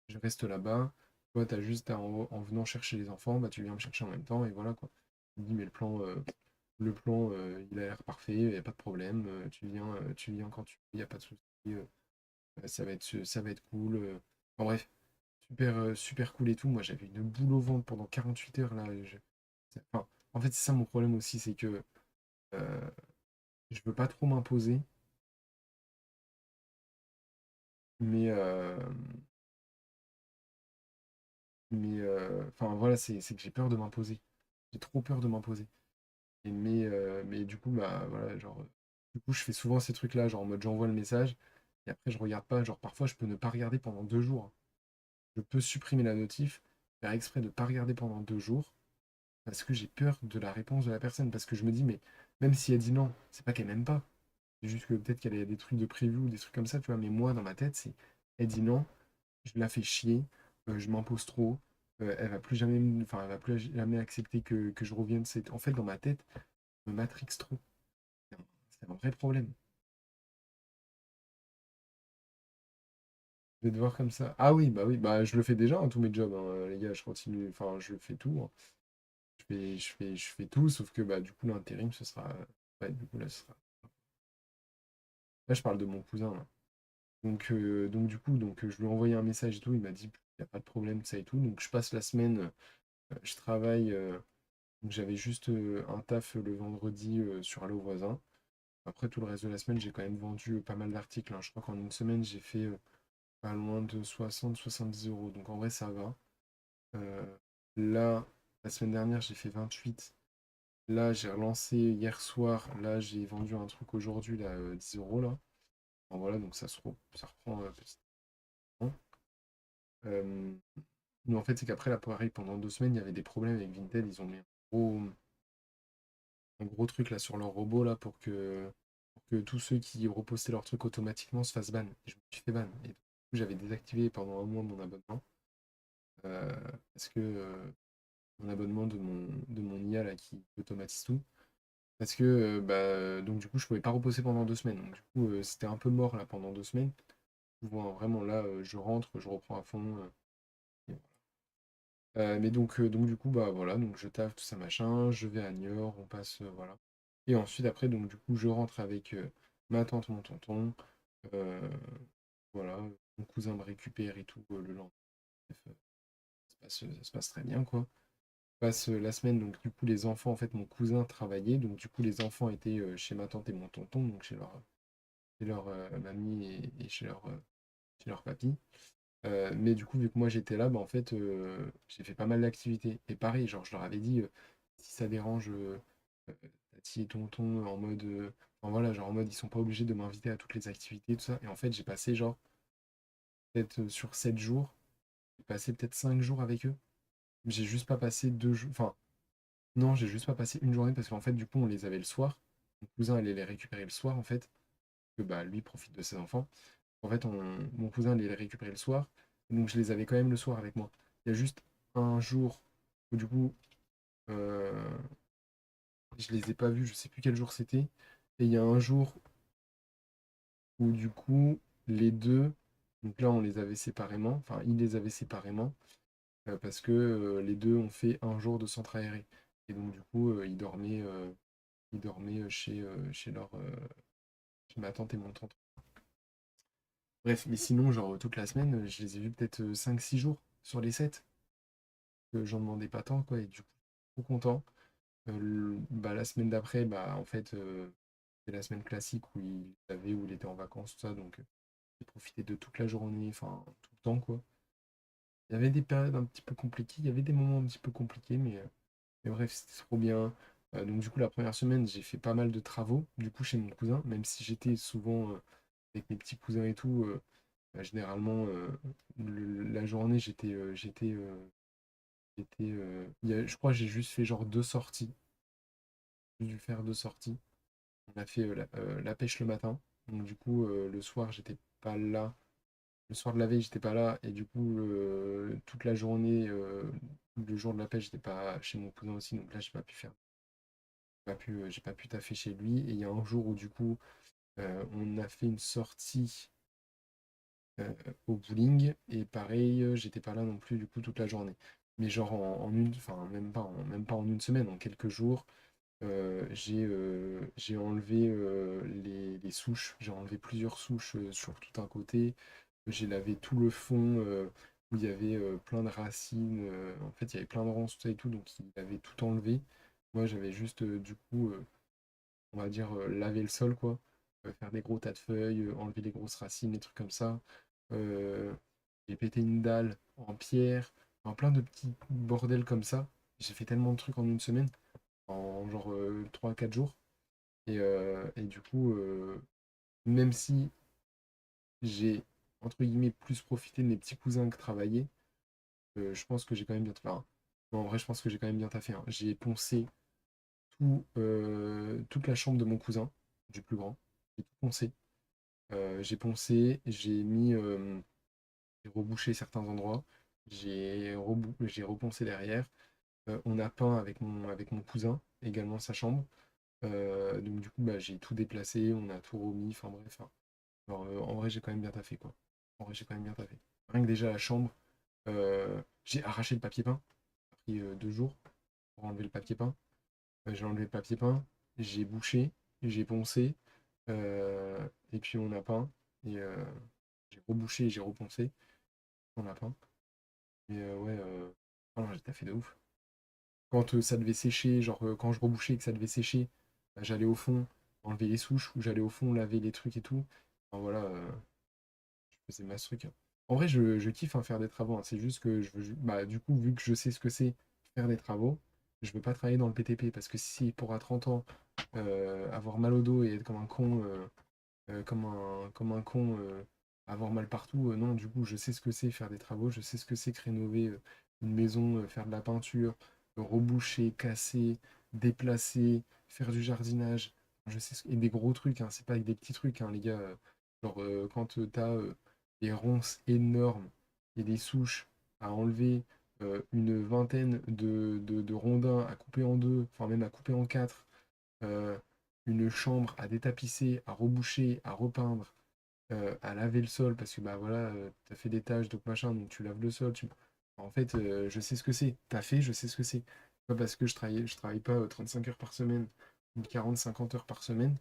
Je reste là-bas. Toi, t'as juste en venant chercher les enfants, bah, tu viens me chercher en même temps, et voilà, quoi. Il me dit, mais le plan, il a l'air parfait, il n'y a pas de problème. Tu viens quand tu veux, il n'y a pas de souci. Ça va être cool. En bref. Super, super cool et tout. Moi, j'avais une boule au ventre pendant 48 heures là. Enfin, en fait, c'est ça mon problème aussi, c'est que euh, je veux pas trop m'imposer, mais enfin voilà, c'est que j'ai peur de m'imposer. J'ai trop peur de m'imposer. Mais du coup, bah voilà, genre, du coup, je fais souvent ces trucs-là, genre en mode j'envoie le message et après je regarde pas. Genre parfois, je peux ne pas regarder pendant 2 jours. Je peux supprimer la notif, faire exprès de pas regarder pendant 2 jours. Parce que j'ai peur de la réponse de la personne. Parce que je me dis, mais même si elle dit non, c'est pas qu'elle m'aime pas. C'est juste que peut-être qu'elle a des trucs de prévu ou des trucs comme ça, tu vois. Mais moi, dans ma tête, c'est elle dit non, je la fais chier, je m'impose trop, elle va plus jamais, enfin, elle va plus jamais accepter que je revienne. En fait, dans ma tête, je me matrix trop. C'est un vrai problème. Je vais devoir comme ça. Ah oui, bah je le fais déjà, hein, tous mes jobs, hein, les gars, je continue, enfin, je fais tout, hein. Je fais tout, sauf que bah du coup, l'intérim, ce sera. Ouais, du coup, là, ce sera. Là, je parle de mon cousin, là. Donc du coup, je lui ai envoyé un message et tout, il m'a dit, il n'y a pas de problème, ça et tout. Donc je passe la semaine, je travaille, donc j'avais juste un taf le vendredi sur Allo Voisin. Après, tout le reste de la semaine, j'ai quand même vendu pas mal d'articles, hein. Je crois qu'en une semaine, j'ai fait pas loin de 60-70 euros. Donc en vrai, ça va. Euh, Là, la semaine dernière, j'ai fait 28. Là, j'ai relancé hier soir. Là, j'ai vendu un truc aujourd'hui, là, 10 euros, là. Bon, voilà, donc ça reprend petit à petit. Euh, mais en fait, c'est qu'après, là, pareil, pendant 2 semaines, il y avait des problèmes avec Vinted. Ils ont mis un gros truc là sur leur robot là pour que que tous ceux qui repostaient leurs trucs automatiquement se fassent ban. Et je me suis fait ban. Et du coup, j'avais désactivé pendant un mois mon abonnement. euh, Parce que mon abonnement de mon IA là, qui automatise tout. Parce que donc du coup je pouvais pas reposter pendant 2 semaines. Donc du coup c'était un peu mort là pendant 2 semaines. Vraiment là je rentre, je reprends à fond. Et mais donc du coup bah voilà, donc je taffe tout ça machin, je vais à Niort, on passe voilà. Et ensuite après donc du coup je rentre avec ma tante, mon tonton, euh, voilà, mon cousin me récupère et tout le lendemain. Bref, ça se passe très bien quoi. Passe la semaine, donc du coup les enfants, en fait mon cousin travaillait, donc du coup les enfants étaient chez ma tante et mon tonton, donc chez leur mamie et chez leur papy. Mais du coup vu que moi j'étais là, bah en fait j'ai fait pas mal d'activités. Et pareil, genre je leur avais dit si ça dérange euh, tati et tonton en mode enfin voilà, genre en mode ils sont pas obligés de m'inviter à toutes les activités, tout ça. Et en fait j'ai passé genre peut-être sur 7 jours, j'ai passé peut-être 5 jours avec eux. J'ai juste pas passé 2 jours. Enfin, non, j'ai juste pas passé une journée parce qu'en fait, du coup, on les avait le soir. Mon cousin allait les récupérer le soir, en fait, que bah lui profite de ses enfants. En fait, mon cousin allait les récupérer le soir, donc je les avais quand même le soir avec moi. Il y a juste un jour où du coup, euh, je les ai pas vus, je sais plus quel jour c'était. Et il y a un jour où du coup, les deux, donc là, on les avait séparément, enfin, ils les avaient séparément, parce que les deux ont fait un jour de centre aéré. Et donc, du coup, ils dormaient chez ma tante et mon tonton. Bref, mais sinon, genre toute la semaine, je les ai vus peut-être 5-6 jours sur les 7. Que j'en demandais pas tant, quoi, et du coup, trop content. Bah, la semaine d'après, bah, en fait, c'est la semaine classique où il était en vacances, tout ça, donc j'ai profité de toute la journée, enfin, tout le temps, quoi. Il y avait des périodes un petit peu compliquées, il y avait des moments un petit peu compliqués, mais bref, c'était trop bien. Donc du coup, la première semaine, j'ai fait pas mal de travaux, du coup, chez mon cousin, même si j'étais souvent avec mes petits cousins et tout, généralement, la journée, je crois que j'ai juste fait genre 2 sorties. J'ai dû faire 2 sorties. On a fait la pêche le matin. Donc du coup, le soir, j'étais pas là. Le soir de la veille, j'étais pas là. Et du coup, toute la journée, le jour de la pêche, j'étais pas chez mon cousin aussi. Donc là, j'ai pas pu taffer chez lui. Et il y a un jour où du coup, on a fait une sortie euh, au bowling. Et pareil, j'étais pas là non plus du coup toute la journée. Mais genre enfin même pas en une semaine, en quelques jours, j'ai enlevé les souches. J'ai enlevé plusieurs souches sur tout un côté. J'ai lavé tout le fond où il y avait plein de racines. En fait, il y avait plein de ronces, tout ça et tout. Donc il avait tout enlevé. Moi, j'avais juste du coup, on va dire, laver le sol, quoi. Faire des gros tas de feuilles, enlever les grosses racines, des trucs comme ça. Euh, j'ai pété une dalle en pierre, enfin, plein de petits bordels comme ça. J'ai fait tellement de trucs en une semaine, en genre 3-4 jours. Et du coup, même si j'ai, entre guillemets, plus profité de mes petits cousins que travaillé, je pense que j'ai quand même bien... Enfin, non, en vrai, je pense que j'ai quand même bien taffé, hein. J'ai poncé toute la chambre de mon cousin, du plus grand. J'ai tout poncé. J'ai rebouché certains endroits. J'ai reponcé derrière. On a peint avec mon cousin, également sa chambre. Donc du coup, bah, j'ai tout déplacé, on a tout remis, enfin bref, hein. Alors, en vrai, j'ai quand même bien taffé, quoi. En vrai, j'ai quand même bien taffé. Rien que déjà la chambre, j'ai arraché le papier peint. Ça a pris 2 jours pour enlever le papier peint. J'ai enlevé le papier peint, j'ai bouché, j'ai poncé, et puis on a peint. Et j'ai rebouché et j'ai reponcé. On a peint. Mais ouais, oh non, j'ai taffé de ouf. Quand ça devait sécher, genre quand je rebouchais et que ça devait sécher, bah, j'allais au fond enlever les souches, ou j'allais au fond laver les trucs et tout. Enfin, voilà, je faisais ma truc, hein. En vrai, je kiffe hein, faire des travaux, hein. C'est juste que je veux, bah, du coup, vu que je sais ce que c'est faire des travaux, je veux pas travailler dans le PTP parce que si pour à 30 ans avoir mal au dos et être comme un con, comme un con, avoir mal partout, non, du coup, je sais ce que c'est faire des travaux, je sais ce que c'est que rénover une maison, faire de la peinture, reboucher, casser, déplacer, faire du jardinage. Je sais, et des gros trucs, hein, c'est pas des petits trucs, hein, les gars. Genre, quand t'as des ronces énormes et des souches à enlever, une vingtaine de rondins à couper en deux, enfin même à couper en quatre, euh, une chambre à détapisser, à reboucher, à repeindre, à laver le sol, parce que bah voilà, t'as fait des tâches, donc machin, donc tu laves le sol. En fait, je sais ce que c'est. T'as fait, je sais ce que c'est. Pas parce que je travaille pas 35 heures par semaine ou 40, 50 heures par semaine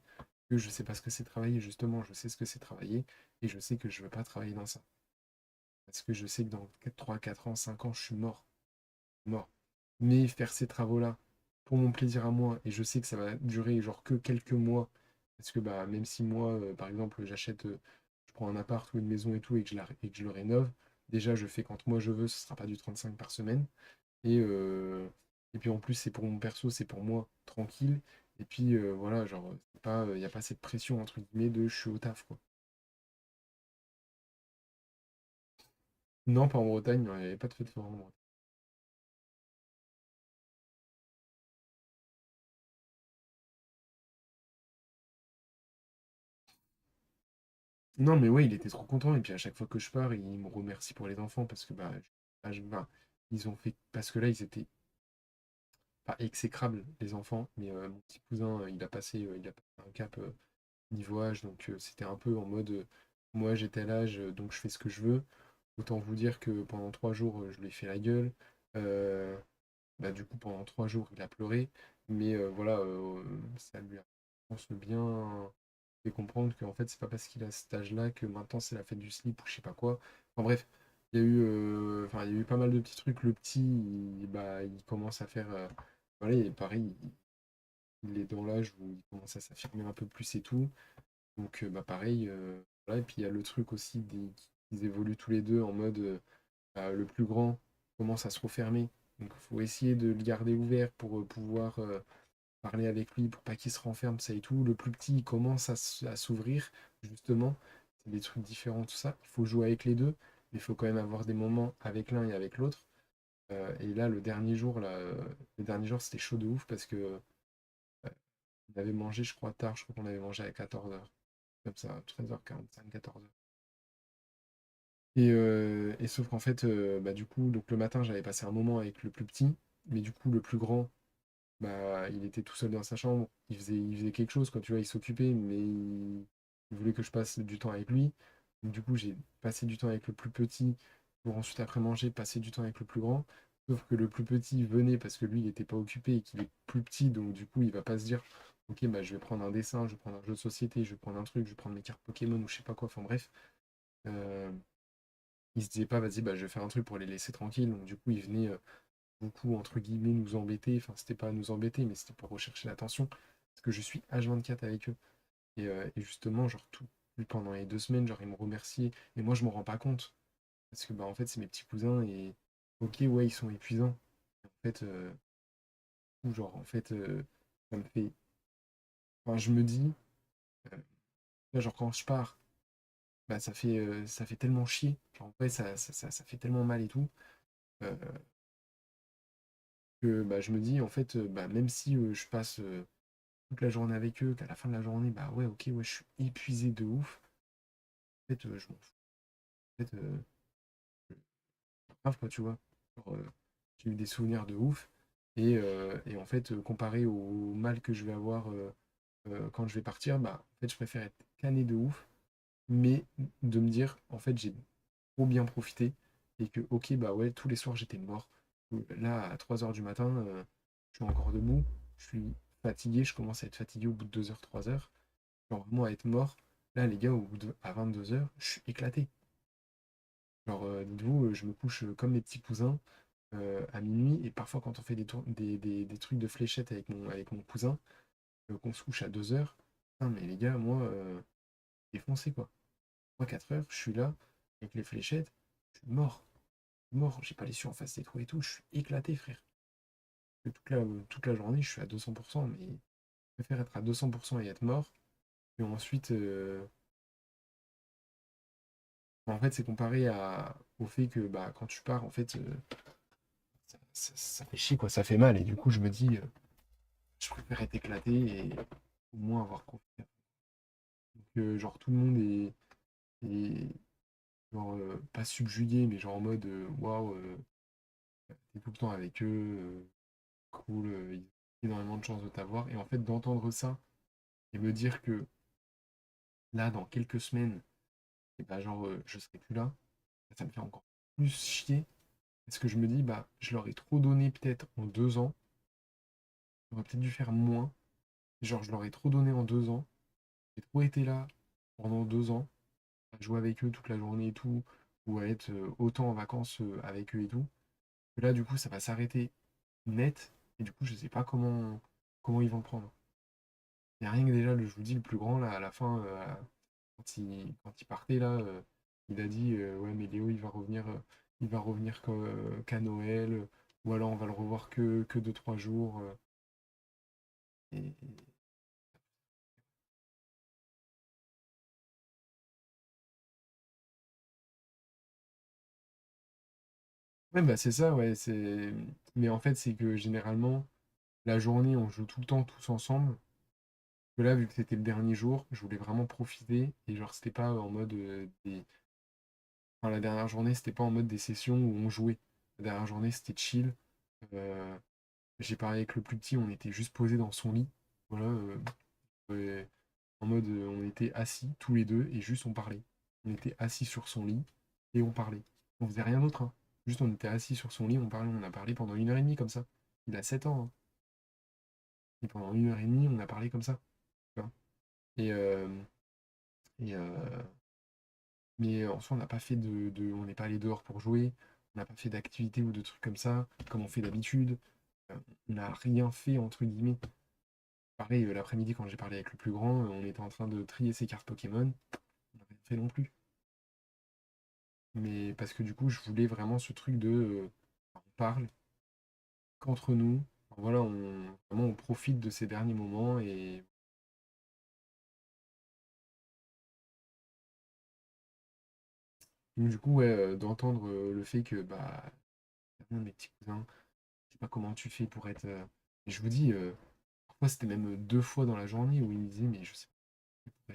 que je sais pas ce que c'est travailler. Justement, je sais ce que c'est travailler et je sais que je veux pas travailler dans ça. Parce que je sais que dans 3, 4 ans, 5 ans, je suis mort. Mort. Mais faire ces travaux-là pour mon plaisir à moi, et je sais que ça va durer genre que quelques mois, parce que bah même si moi, par exemple, j'achète, je prends un appart ou une maison et tout, et que je le rénove, déjà je fais quand moi je veux, ce sera pas du 35 par semaine. Et puis en plus, c'est pour mon perso, c'est pour moi, tranquille. Et puis voilà, genre, c'est pas, il n'y a pas cette pression, entre guillemets, de je suis au taf, quoi. Non, pas en Bretagne, non, il n'y avait pas de fête foraine en Bretagne. Non, mais ouais, il était trop content. Et puis à chaque fois que je pars, il me remercie pour les enfants parce que bah, bah, ils ont fait. Parce que là, ils étaient pas exécrables, les enfants. Mais mon petit cousin, il a passé un cap niveau âge. Donc c'était un peu en mode moi j'étais à l'âge, donc je fais ce que je veux. Autant vous dire que pendant 3 jours, je lui ai fait la gueule. Euh, Bah, du coup, pendant 3 jours, il a pleuré. Mais voilà, ça lui a, je pense, bien fait comprendre qu'en fait, c'est pas parce qu'il a cet âge-là que maintenant c'est la fête du slip ou je sais pas quoi. Enfin bref, enfin, il y a eu pas mal de petits trucs. Le petit, bah, il commence à faire. Voilà, et pareil, il est dans l'âge où il commence à s'affirmer un peu plus et tout. Donc, bah, pareil. Voilà. Et puis, il y a le truc aussi qu'ils évoluent tous les deux en mode bah, le plus grand commence à se refermer. Donc, il faut essayer de le garder ouvert pour pouvoir parler avec lui, pour pas qu'il se renferme, ça et tout. Le plus petit, il commence à s'ouvrir, justement. C'est des trucs différents, tout ça. Il faut jouer avec les deux, mais il faut quand même avoir des moments avec l'un et avec l'autre. Et là, le dernier jour, c'était chaud de ouf parce que on avait mangé, je crois, tard. Je crois qu'on avait mangé à 14 heures. Comme ça, 13h45, 14 heures. Et sauf qu'en fait, bah, du coup, donc le matin, j'avais passé un moment avec le plus petit, mais du coup, le plus grand, bah, il était tout seul dans sa chambre. Il faisait quelque chose, quoi, tu vois, il s'occupait, mais il voulait que je passe du temps avec lui. Donc, du coup, j'ai passé du temps avec le plus petit pour ensuite, après manger, passer du temps avec le plus grand. Sauf que le plus petit venait parce que lui, il n'était pas occupé et qu'il est plus petit, donc du coup, il va pas se dire, ok, bah, je vais prendre un dessin, je vais prendre un jeu de société, je vais prendre un truc, je vais prendre mes cartes Pokémon ou je sais pas quoi. Enfin bref. Euh, il se disait pas, vas-y, bah, je vais faire un truc pour les laisser tranquilles. Donc, du coup, il venait beaucoup, entre guillemets, nous embêter. Enfin, c'était pas nous embêter, mais c'était pour rechercher l'attention. Parce que je suis H24 avec eux. Et justement, genre, pendant les 2 semaines, genre, ils me remerciaient. Et moi, je m'en rends pas compte. Parce que, bah, en fait, c'est mes petits cousins. Et ok, ouais, ils sont épuisants. En fait, ou genre, en fait, ça me fait. Enfin, je me dis, euh, là, genre, quand je pars, bah, ça fait tellement chier. Genre, en fait, ça fait tellement mal et tout. euh, que bah, je me dis, en fait, bah, même si je passe toute la journée avec eux, qu'à la fin de la journée, bah ouais, ok, ouais, je suis épuisé de ouf, en fait, je m'en fous. En fait, grave, quoi, tu vois. Genre, j'ai eu des souvenirs de ouf, et en fait, comparé au mal que je vais avoir quand je vais partir, bah, en fait, je préfère être cané de ouf, mais de me dire, en fait, j'ai trop bien profité, et que, ok, bah ouais, tous les soirs, j'étais mort. Là, à 3 heures du matin, je suis encore debout, je suis fatigué, je commence à être fatigué au bout de 2 heures, 3 heures, genre vraiment à être mort. Là, les gars, à 22 heures, je suis éclaté. Genre, dites-vous, je me couche comme mes petits cousins à minuit, et parfois, quand on fait des trucs de fléchettes avec mon cousin, qu'on se couche à 2 heures, putain, mais les gars, moi, défoncé quoi. Moi, 4 heures, je suis là, avec les fléchettes, je suis mort. Mort, j'ai pas les yeux en face des trous et tout, je suis éclaté, frère. Toute la journée, je suis à 200%, mais je préfère être à 200% et être mort, et ensuite, en fait, c'est comparé au fait que bah, quand tu pars, en fait, ça fait chier, quoi, ça fait mal. Et du coup, je me dis, je préfère être éclaté. au moins avoir profité. Donc, genre, tout le monde est genre, pas subjugué, mais genre en mode, waouh, t'es tout le temps avec eux, cool, ils ont énormément de chance de t'avoir. Et en fait, d'entendre ça et me dire que là, dans quelques semaines, et bah, genre, je serai plus là, ça me fait encore plus chier. Parce que je me dis, bah, je leur ai trop donné peut-être en 2 ans. J'aurais peut-être dû faire moins. Genre, je leur ai trop donné en 2 ans. J'ai trop été là pendant 2 ans, à jouer avec eux toute la journée et tout, ou à être autant en vacances avec eux et tout. Que là, du coup, ça va s'arrêter net. Et du coup, je sais pas comment ils vont le prendre. Il y a rien que déjà, je vous dis, le plus grand, là, à la fin, quand il partait, là, il a dit, ouais, mais Léo, il va revenir qu'à Noël, ou alors on va le revoir que 2, 3 jours. Et ouais, bah c'est ça, ouais. Mais en fait, c'est que généralement, la journée, on joue tout le temps tous ensemble. Que là, vu que c'était le dernier jour, je voulais vraiment profiter. Et genre, c'était pas en mode Enfin, la dernière journée, c'était pas en mode des sessions où on jouait. La dernière journée, c'était chill. Euh, j'ai parlé avec le plus petit, on était juste posé dans son lit. Voilà, en mode on était assis tous les deux et juste on parlait. On était assis sur son lit et on parlait. On faisait rien d'autre, hein. Juste on était assis sur son lit, on parlait, on a parlé pendant 1 heure et demie comme ça. Il a 7 ans, hein. Et pendant 1 heure et demie, on a parlé comme ça. Tu vois. Et, et, mais en soi, on n'a pas fait on n'est pas allé dehors pour jouer, on n'a pas fait d'activité ou de trucs comme ça, comme on fait d'habitude. Euh, on n'a rien fait entre guillemets. Pareil, l'après-midi, quand j'ai parlé avec le plus grand, on était en train de trier ses cartes Pokémon. On n'a rien fait non plus. Mais parce que du coup, je voulais vraiment ce truc de on parle qu'entre nous. Enfin, voilà, vraiment, on profite de ces derniers moments. Et donc, du coup, ouais, d'entendre le fait que bah, un de mes petits cousins, je sais pas comment tu fais pour être. Et je vous dis, parfois c'était même 2 fois dans la journée où il me disait, mais je sais pas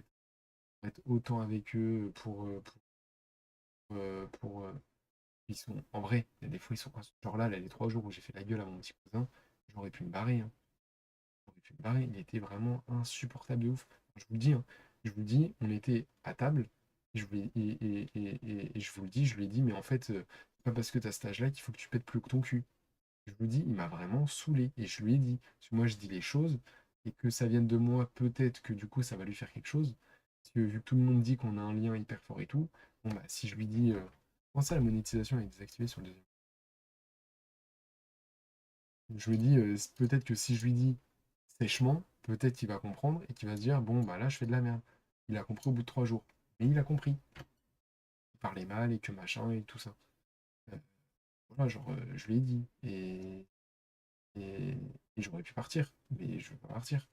pour être autant avec eux, ils sont, en vrai, il y a des fois, ils sont, genre là, les 3 jours où j'ai fait la gueule à mon petit cousin, j'aurais pu me barrer, hein. J'aurais pu me barrer, il était vraiment insupportable de ouf. Je vous le dis, hein, je vous le dis, on était à table, et je, lui ai- et je vous le dis, je lui ai dit, mais en fait, c'est pas parce que t'as cet âge-là qu'il faut que tu pètes plus que ton cul. Je vous dis, il m'a vraiment saoulé, et je lui ai dit, parce que moi je dis les choses, et que ça vienne de moi, peut-être que du coup ça va lui faire quelque chose, parce que vu que tout le monde dit qu'on a un lien hyper fort et tout, bon bah si je lui dis, comment ça la monétisation est désactivée sur le deuxième? Je me dis, peut-être que si je lui dis sèchement, peut-être qu'il va comprendre et qu'il va se dire, bon, bah là, je fais de la merde. Il a compris au bout de 3 jours. Mais il a compris. Il parlait mal et que machin et tout ça. Euh, voilà, genre, je lui ai dit. Et j'aurais pu partir. Mais je veux pas partir.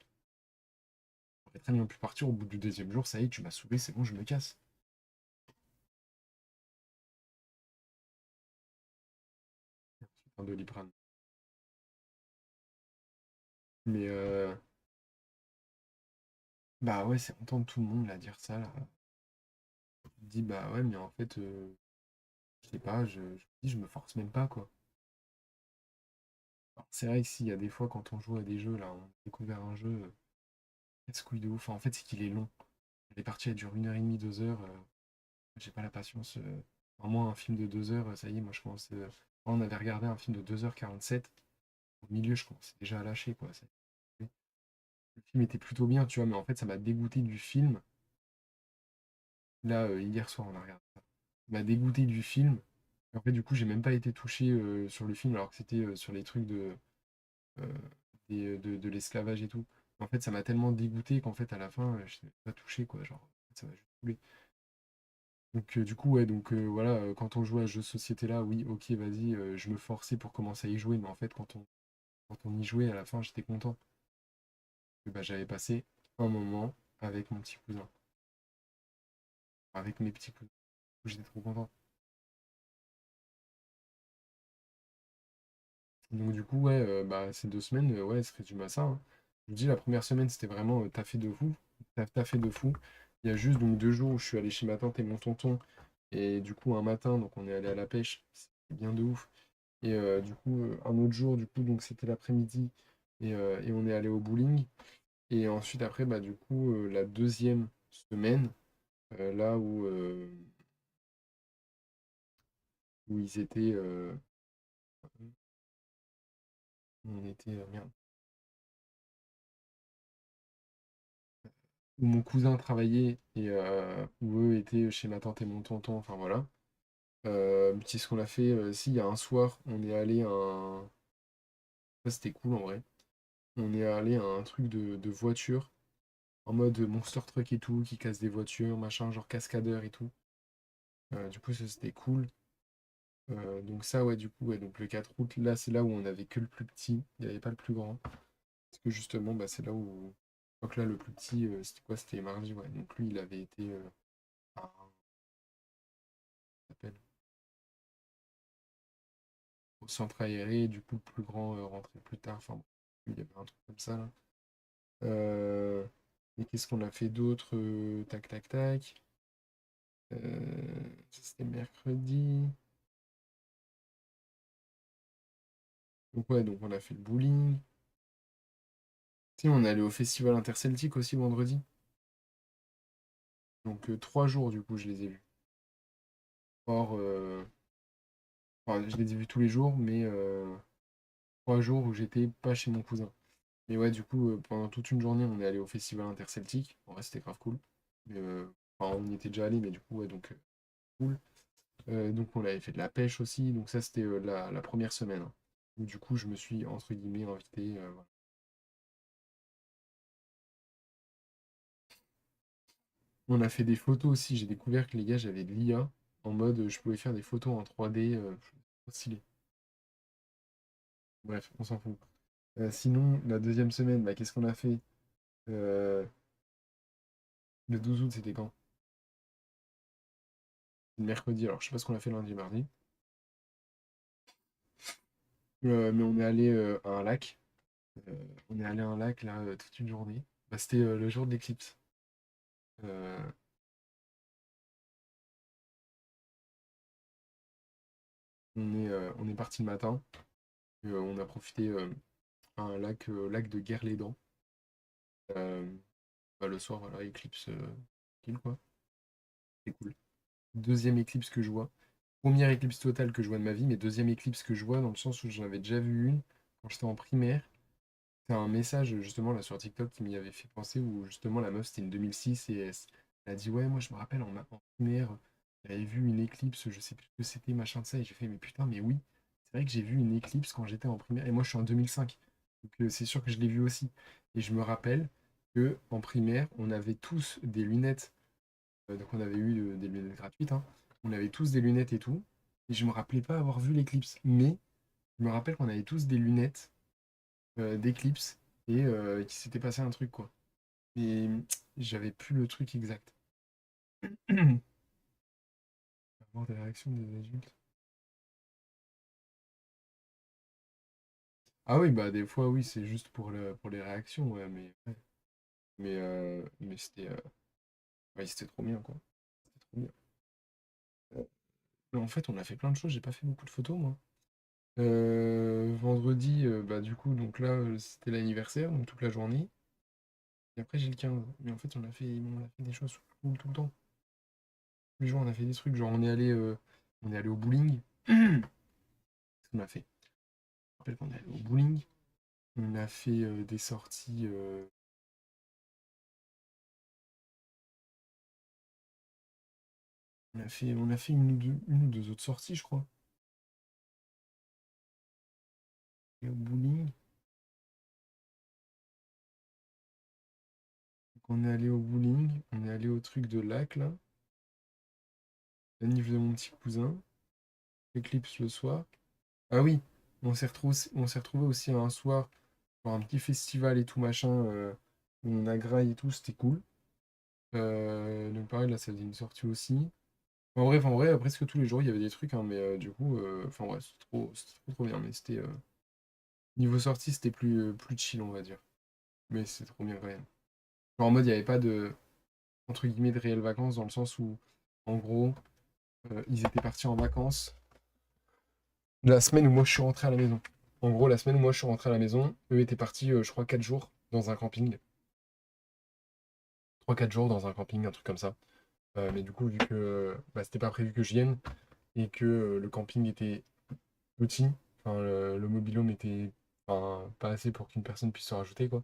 J'aurais très bien pu partir au bout du deuxième jour. Ça y est, tu m'as saoulé, c'est bon, je me casse. Un de Doliprane. Mais bah ouais, c'est entendre tout le monde là dire ça. Là. Je me dis, bah ouais, mais en fait, je sais pas, je me dis, je me force même pas, quoi. Alors, c'est vrai que s'il y a des fois, quand on joue à des jeux, là, on a découvert un jeu, casse-couille de ouf. Enfin, en fait, c'est qu'il est long. Les parties, elles durent 1 heure et demie, 2 heures. J'ai pas la patience. Enfin, moi, un film de 2 heures, ça y est, moi, je commence. On avait regardé un film de 2h47. Au milieu, je commençais déjà à lâcher, quoi. Le film était plutôt bien, tu vois, mais en fait, ça m'a dégoûté du film. Là, hier soir, on a regardé ça. Ça m'a dégoûté du film. Et en fait, du coup, j'ai même pas été touché sur le film, alors que c'était sur les trucs euh, de l'esclavage et tout. En fait, ça m'a tellement dégoûté qu'en fait, à la fin, je n'étais pas touché, quoi. Genre, en fait, ça m'a juste saoulé. Donc, du coup, ouais, donc voilà, quand on jouait à ce jeu de société là, oui, ok, vas-y, je me forçais pour commencer à y jouer, mais en fait, quand on y jouait, à la fin, j'étais content. Que, bah, j'avais passé un moment avec mon petit cousin, avec mes petits cousins. J'étais trop content. Donc, du coup, ouais, bah, ces 2 semaines, ouais, elles se résument à ça, hein. vous dis, la première semaine, c'était vraiment taffé de fou. Taffé de fou. Il y a juste donc 2 jours où je suis allé chez ma tante et mon tonton. Et du coup, un matin, donc on est allé à la pêche. C'était bien de ouf. Et du coup, un autre jour, du coup, donc c'était l'après-midi. Et on est allé au bowling. Et ensuite, après, bah, du coup, la deuxième semaine, là où ils étaient. On était. Merde. Où mon cousin travaillait et où eux étaient chez ma tante et mon tonton. Enfin voilà. Puis ce qu'on a fait, si, il y a un soir, on est allé à un. Ça, c'était cool en vrai. On est allé à un truc de voiture, en mode monster truck et tout, qui casse des voitures, machin, genre cascadeur et tout. Du coup, ça c'était cool. Donc ça, ouais, du coup, ouais, donc le 4 août, là, c'est là où on avait que le plus petit, il n'y avait pas le plus grand. Parce que justement, bah, c'est là où. Donc là, le plus petit, c'était quoi? C'était mardi, ouais. Donc lui, il avait été à- ça s'appelle, au centre aéré, du coup, le plus grand rentrait plus tard. Enfin, bon, il y avait un truc comme ça, là. Euh, et qu'est-ce qu'on a fait d'autre? Tac, tac, tac. Ça, c'était mercredi. Donc ouais, donc on a fait le bowling. Si, on est allé au festival interceltique aussi vendredi. Donc 3 jours, du coup, je les ai vus. Or, enfin, je les ai vus tous les jours, mais 3 jours où j'étais pas chez mon cousin. Mais ouais, du coup, pendant toute une journée, on est allé au festival interceltique. En vrai, c'était grave cool. Mais, enfin, on y était déjà allé, mais du coup, ouais, donc cool. Donc, on avait fait de la pêche aussi. Donc, ça, c'était la première semaine, hein, où du coup, je me suis, entre guillemets, invité. Voilà. On a fait des photos aussi. J'ai découvert que les gars, j'avais de l'IA. En mode, je pouvais faire des photos en 3D. Trop stylé. Bref, on s'en fout. Sinon, la deuxième semaine, bah, qu'est-ce qu'on a fait? Euh, le 12 août, c'était quand? Le mercredi. Alors, je sais pas ce qu'on a fait lundi, mardi. Mais on est allé à un lac. On est allé à un lac là toute une journée. Bah, c'était le jour de l'éclipse. Euh, on est parti le matin. On a profité à un lac de Guerre-les-Dents. Euh, Bah, le soir, voilà, éclipse tranquille, quoi. C'est cool. Deuxième éclipse que je vois. Première éclipse totale que je vois de ma vie, mais deuxième éclipse que je vois dans le sens où j'en avais déjà vu une quand j'étais en primaire. C'est un message justement là sur TikTok qui m'y avait fait penser où justement la meuf c'était une 2006 et elle a dit ouais moi je me rappelle en primaire j'avais vu une éclipse, je sais plus ce que c'était machin de ça et j'ai fait mais putain mais oui c'est vrai que j'ai vu une éclipse quand j'étais en primaire et moi je suis en 2005 donc c'est sûr que je l'ai vu aussi et je me rappelle que en primaire on avait tous des lunettes donc on avait eu des lunettes gratuites hein. On avait tous des lunettes et tout et je me rappelais pas avoir vu l'éclipse mais je me rappelle qu'on avait tous des lunettes d'éclipse et qu'il s'était passé un truc, quoi. Mais j'avais plus le truc exact. Avoir des réactions des adultes. Ah oui, bah des fois, oui, c'est juste pour les réactions, ouais, ouais. Mais c'était ouais, c'était trop bien, quoi. C'était trop bien. Mais en fait, on a fait plein de choses, j'ai pas fait beaucoup de photos, moi. Vendredi, bah du coup, donc là, c'était l'anniversaire, donc toute la journée. Et après, j'ai le 15. Mais en fait, on a fait des choses tout le temps. Tous les jours, on a fait des trucs, genre on est allé au bowling. Qu'est-ce qu'on a fait? Je me rappelle qu'on est allé au bowling. On a fait des sorties. On a fait une ou deux autres sorties, je crois. Et au bowling. Donc, on est allé au bowling. On est allé au truc de lac, là. La nif de mon petit cousin. Éclipse le soir. Ah oui, on s'est retrouvé aussi un soir pour un petit festival et tout machin. Où on a graillé et tout, c'était cool. Donc pareil, là, ça faisait une sortie aussi. En vrai, presque tous les jours, il y avait des trucs, hein, mais du coup, enfin ouais, c'était trop bien. Mais niveau sortie, c'était plus chill, on va dire. Mais c'est trop bien quand même. Genre, en mode, il n'y avait pas de, entre guillemets, de réelles vacances, dans le sens où, en gros, ils étaient partis en vacances la semaine où moi je suis rentré à la maison. En gros, la semaine où moi je suis rentré à la maison, eux étaient partis, je crois, 4 jours dans un camping. 3 4 jours dans un camping, un truc comme ça. Mais du coup, vu que bah, c'était pas prévu que je vienne et que le camping était petit, enfin, le mobil-home était enfin, pas assez pour qu'une personne puisse se rajouter, quoi.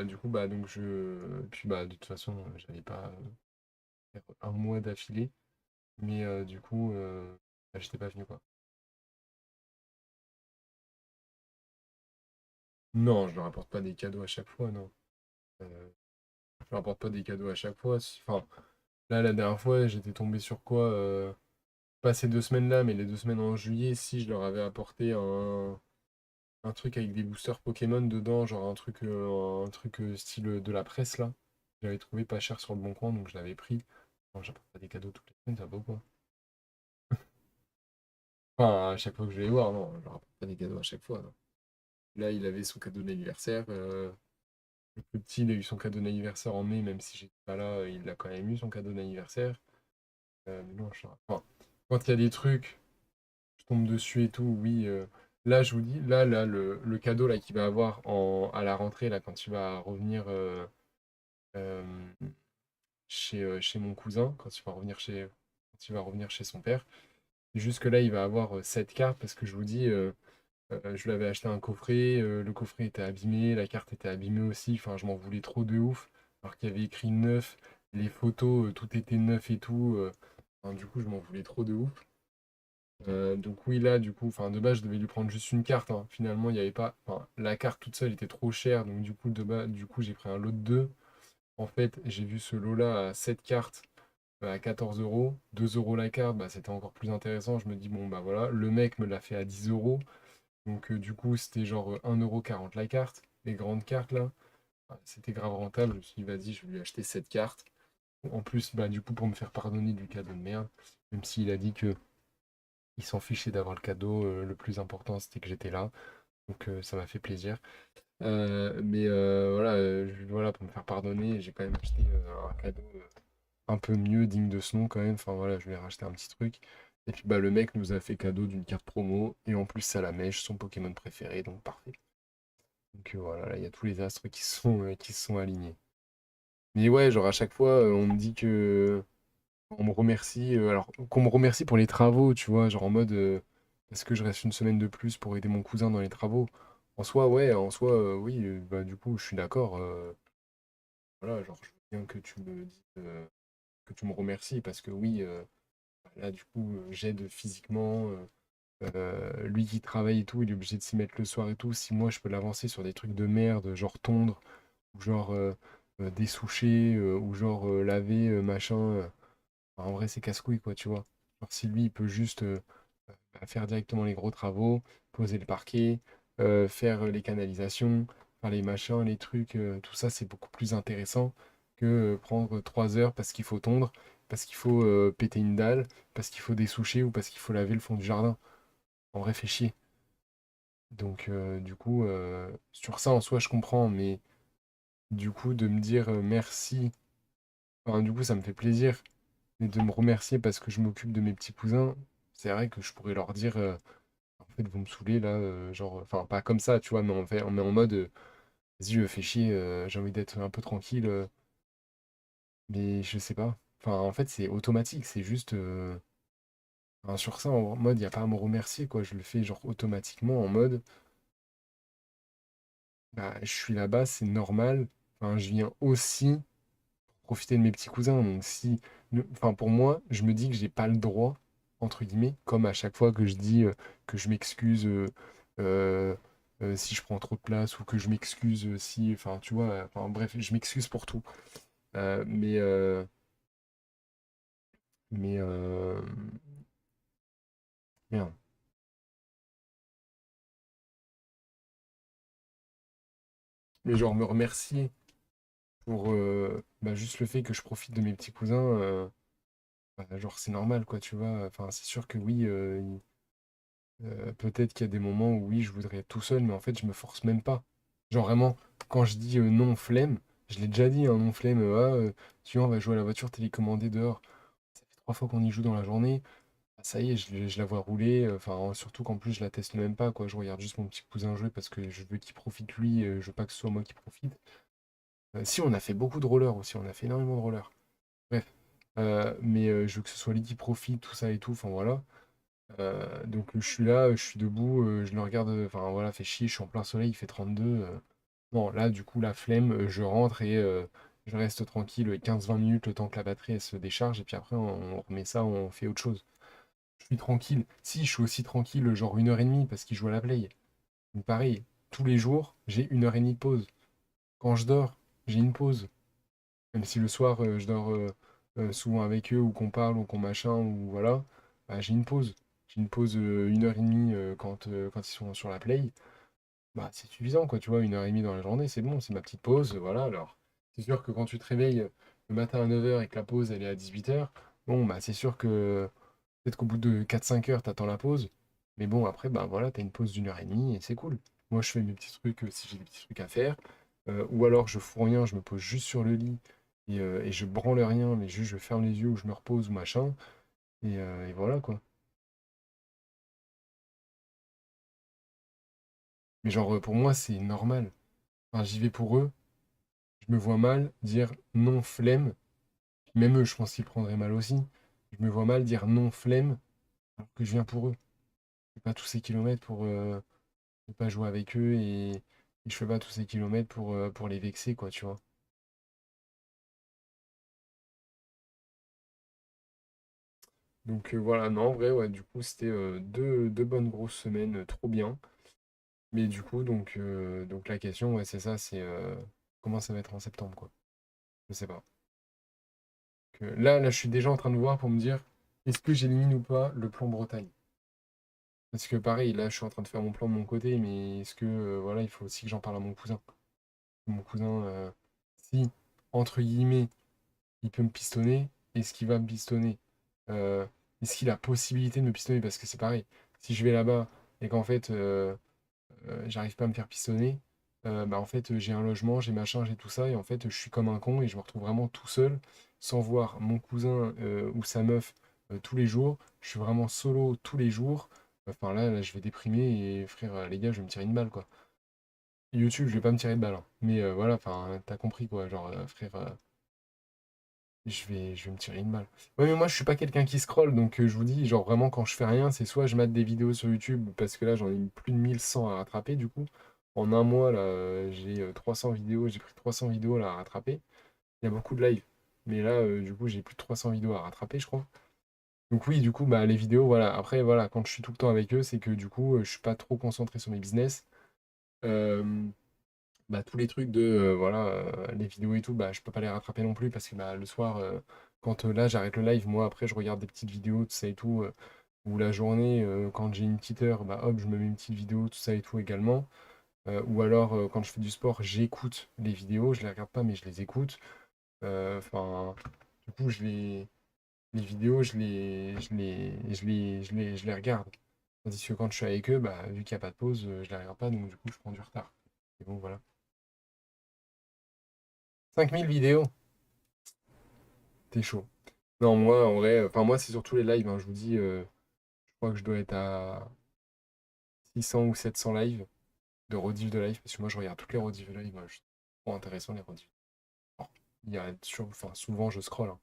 Du coup, bah, donc puis, bah, de toute façon, j'allais pas faire un mois d'affilée. Mais du coup, bah, j'étais pas venu, quoi. Non, je leur apporte pas des cadeaux à chaque fois, non. Euh, je leur apporte pas des cadeaux à chaque fois. Enfin, là, la dernière fois, j'étais tombé sur quoi? Pas ces 2 semaines-là, mais les 2 semaines en juillet, si je leur avais apporté un truc avec des boosters Pokémon dedans, genre un truc style de la presse, là. J'avais trouvé pas cher sur le bon coin, donc je l'avais pris. Bon, j'apporte pas des cadeaux toutes les semaines, ça va pas quoi. Enfin, à chaque fois que je vais les voir, non, je leur apporte pas des cadeaux à chaque fois, non. Là, il avait son cadeau d'anniversaire. Le plus petit, il a eu son cadeau d'anniversaire en mai, même si j'étais pas là, il a quand même eu son cadeau d'anniversaire. Mais non, enfin, quand il y a des trucs, je tombe dessus et tout, oui. Là, je vous dis, là le cadeau là, qu'il va avoir à la rentrée, là, quand il va revenir euh, chez mon cousin, quand il va revenir chez son père, c'est juste que là, il va avoir 7 cartes, parce que je vous dis, je lui avais acheté un coffret, le coffret était abîmé, la carte était abîmée aussi, enfin je m'en voulais trop de ouf, alors qu'il y avait écrit neuf, les photos, tout était neuf et tout, enfin, du coup je m'en voulais trop de ouf. Donc oui là du coup, enfin de base je devais lui prendre juste une carte, hein. Finalement il n'y avait pas, enfin la carte toute seule était trop chère, donc du coup de base, du coup j'ai pris un lot de deux. En fait j'ai vu ce lot là à 7 cartes à 14 euros, 2 euros la carte, bah, c'était encore plus intéressant, je me dis bon bah voilà, le mec me l'a fait à 10 euros. Donc du coup, c'était genre 1,40 € la carte, les grandes cartes là. Ah, c'était grave rentable. Je me suis dit, vas-y, je vais lui acheter cette carte. En plus, bah, du coup, pour me faire pardonner du cadeau de merde, même s'il a dit que il s'en fichait d'avoir le cadeau, le plus important c'était que j'étais là. Donc ça m'a fait plaisir. Mais voilà, voilà, pour me faire pardonner, j'ai quand même acheté un cadeau un peu mieux, digne de ce nom quand même. Enfin voilà, je lui ai racheté un petit truc. Et puis bah le mec nous a fait cadeau d'une carte promo. Et en plus, Salamèche, son Pokémon préféré, donc parfait. Donc voilà, là, il y a tous les astres qui se sont alignés. Mais ouais, genre à chaque fois, on me dit que on me remercie, alors qu'on me remercie pour les travaux, tu vois, genre en mode est-ce que je reste une semaine de plus pour aider mon cousin dans les travaux? En soi, ouais, en soi, oui, bah du coup, je suis d'accord. Voilà, genre je veux bien que tu me dises que tu me remercies parce que oui, là du coup, j'aide physiquement. Lui qui travaille et tout, il est obligé de s'y mettre le soir et tout. Si moi je peux l'avancer sur des trucs de merde, genre tondre ou genre dessoucher, ou genre laver, machin. En vrai, c'est casse-couille, quoi, tu vois. Genre, si lui, il peut juste bah, faire directement les gros travaux, poser le parquet, faire les canalisations, faire les machins, les trucs, tout ça, c'est beaucoup plus intéressant que prendre 3 heures parce qu'il faut tondre, parce qu'il faut péter une dalle, parce qu'il faut dessoucher ou parce qu'il faut laver le fond du jardin. En vrai, fait chier. Donc, du coup, sur ça, en soi, je comprends, mais du coup, de me dire merci. Enfin, du coup, ça me fait plaisir. Mais de me remercier parce que je m'occupe de mes petits cousins, c'est vrai que je pourrais leur dire, en fait, vous me saoulez là, genre, enfin, pas comme ça, tu vois, mais en mode, vas-y, fais chier, j'ai envie d'être un peu tranquille, mais je sais pas. Enfin, en fait, c'est automatique, c'est juste, enfin, sur ça, en mode, il n'y a pas à me remercier, quoi, je le fais, genre, automatiquement, en mode, bah, je suis là-bas, c'est normal, enfin, je viens aussi profiter de mes petits cousins. Donc si, enfin pour moi, je me dis que j'ai pas le droit, entre guillemets, comme à chaque fois que je dis que je m'excuse euh, si je prends trop de place ou que je m'excuse si, enfin tu vois, enfin bref, je m'excuse pour tout. Euh, mais euh, mais merde. Mais genre me remercier pour bah, juste le fait que je profite de mes petits cousins. Bah, genre c'est normal quoi, tu vois. Enfin c'est sûr que oui. Peut-être qu'il y a des moments où oui, je voudrais être tout seul, mais en fait, je me force même pas. Genre vraiment, quand je dis non flemme, je l'ai déjà dit, hein, non flemme, tu vois, on va jouer à la voiture télécommandée dehors. Ça fait 3 fois qu'on y joue dans la journée. Ah, ça y est, je la vois rouler. Enfin, surtout qu'en plus, je la teste même pas, quoi. Je regarde juste mon petit cousin jouer parce que je veux qu'il profite lui, je veux pas que ce soit moi qui profite. Si, on a fait beaucoup de rollers aussi, on a fait énormément de rollers. Bref. Mais je veux que ce soit lui qui profite, tout ça et tout, enfin voilà. Donc je suis là, je suis debout, je le regarde, enfin voilà, fait chier, je suis en plein soleil, il fait 32. Non, là, du coup, la flemme, je rentre et je reste tranquille 15-20 minutes le temps que la batterie elle se décharge, et puis après, on remet ça, on fait autre chose. Je suis tranquille. Si, je suis aussi tranquille, genre 1 heure et demie, parce qu'il joue à la play. Donc pareil, tous les jours, j'ai 1 heure et demie de pause. Quand je dors, j'ai une pause. Même si le soir, je dors souvent avec eux, ou qu'on parle, ou qu'on machin, ou voilà, bah, j'ai une pause. J'ai une pause 1 heure et demie quand ils sont sur la play. Bah, c'est suffisant, quoi, tu vois, 1 heure et demie dans la journée, c'est bon, c'est ma petite pause, voilà. Alors, c'est sûr que quand tu te réveilles le matin à 9 heures et que la pause, elle est à 18 heures, bon, bah, c'est sûr que peut-être qu'au bout de 4-5 heures, t'attends la pause. Mais bon, après, bah voilà, t'as une pause d'1 heure et demie et c'est cool. Moi, je fais mes petits trucs si j'ai des petits trucs à faire. Ou alors, je fous rien, je me pose juste sur le lit et je branle rien, mais juste je ferme les yeux ou je me repose ou machin. Et voilà, quoi. Mais genre, pour moi, c'est normal. Enfin, j'y vais pour eux. Je me vois mal dire non flemme. Même eux, je pense qu'ils prendraient mal aussi. Je me vois mal dire non flemme alors que je viens pour eux. Je fais pas tous ces kilomètres pour ne pas jouer avec eux et je fais pas tous ces kilomètres pour les vexer, quoi, tu vois. Donc voilà, non, en vrai, ouais, du coup, c'était deux bonnes grosses semaines, trop bien. Mais du coup, donc la question, ouais, c'est ça, c'est comment ça va être en septembre, quoi. Je sais pas. Là, je suis déjà en train de voir pour me dire, est-ce que j'élimine ou pas le plan Bretagne? Parce que pareil, là, je suis en train de faire mon plan de mon côté, mais est-ce que, voilà, il faut aussi que j'en parle à mon cousin. Mon cousin, si, entre guillemets, il peut me pistonner, est-ce qu'il va me pistonner? Euh, Est-ce qu'il a possibilité de me pistonner? Parce que c'est pareil, si je vais là-bas et qu'en fait, j'arrive pas à me faire pistonner, bah en fait, j'ai un logement, j'ai machin, j'ai tout ça, et en fait, je suis comme un con et je me retrouve vraiment tout seul, sans voir mon cousin ou sa meuf tous les jours. Je suis vraiment solo tous les jours. Enfin là, je vais déprimer et frère, les gars, je vais me tirer une balle, quoi. YouTube, je vais pas me tirer de balle, hein. Mais voilà, enfin, t'as compris, quoi. Genre, frère, je vais me tirer une balle. Ouais, mais moi, je suis pas quelqu'un qui scrolle, donc je vous dis, genre, vraiment, quand je fais rien, c'est soit je mate des vidéos sur YouTube, parce que là, j'en ai eu plus de 1100 à rattraper, du coup. En un mois, là, j'ai 300 vidéos, j'ai pris 300 vidéos, là, à rattraper. Il y a beaucoup de live. Mais là, du coup, j'ai plus de 300 vidéos à rattraper, je crois. Donc oui, du coup, bah, les vidéos, voilà. Après, voilà, quand je suis tout le temps avec eux, c'est que, du coup, je suis pas trop concentré sur mes business. Euh, Bah, tous les trucs de voilà les vidéos et tout, bah je peux pas les rattraper non plus parce que bah, le soir quand là j'arrête le live, moi après je regarde des petites vidéos tout ça et tout, ou la journée quand j'ai une petite heure, bah hop je me mets une petite vidéo tout ça et tout également. Ou alors quand je fais du sport j'écoute les vidéos, je les regarde pas mais je les écoute. Enfin du coup les vidéos je les regarde, tandis que quand je suis avec eux, bah vu qu'il n'y a pas de pause, je les regarde pas, donc du coup je prends du retard. Et bon voilà. 5000 vidéos. T'es chaud. Non, moi, en vrai, enfin, moi, c'est surtout les lives, hein, je vous dis, je crois que je dois être à 600 ou 700 lives, de rediff de live, parce que moi, je regarde toutes les rediff de live, moi, je trouve trop intéressant, les rediff. Alors, enfin, souvent, je scroll, hein,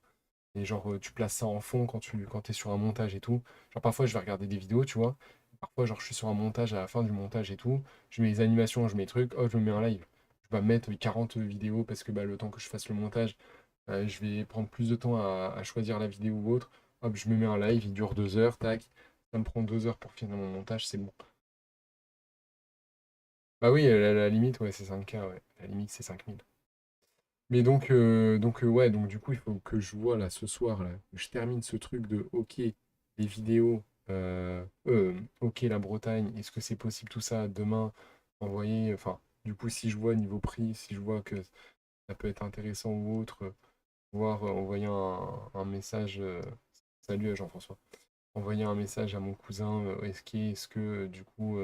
et genre, tu places ça en fond quand t'es sur un montage et tout. Genre, parfois, je vais regarder des vidéos, tu vois. Parfois, genre, je suis sur un montage, à la fin du montage et tout, je mets les animations, je mets les trucs, oh, je me mets un live. Je vais mettre 40 vidéos parce que bah, le temps que je fasse le montage, je vais prendre plus de temps à choisir la vidéo ou autre. Hop, je me mets un live, il dure 2 heures, tac. Ça me prend 2 heures pour finir mon montage, c'est bon. Bah oui, la limite, ouais, c'est 5K, ouais. La limite, c'est 5000. Mais ouais, donc du coup, il faut que je vois là ce soir, là, que je termine ce truc de OK, les vidéos, OK, la Bretagne, est-ce que c'est possible tout ça demain, envoyer, enfin, du coup, si je vois niveau prix, si je vois que ça peut être intéressant ou autre, voir envoyer un message. Salut à Jean-François. Envoyer un message à mon cousin. Est-ce que du coup,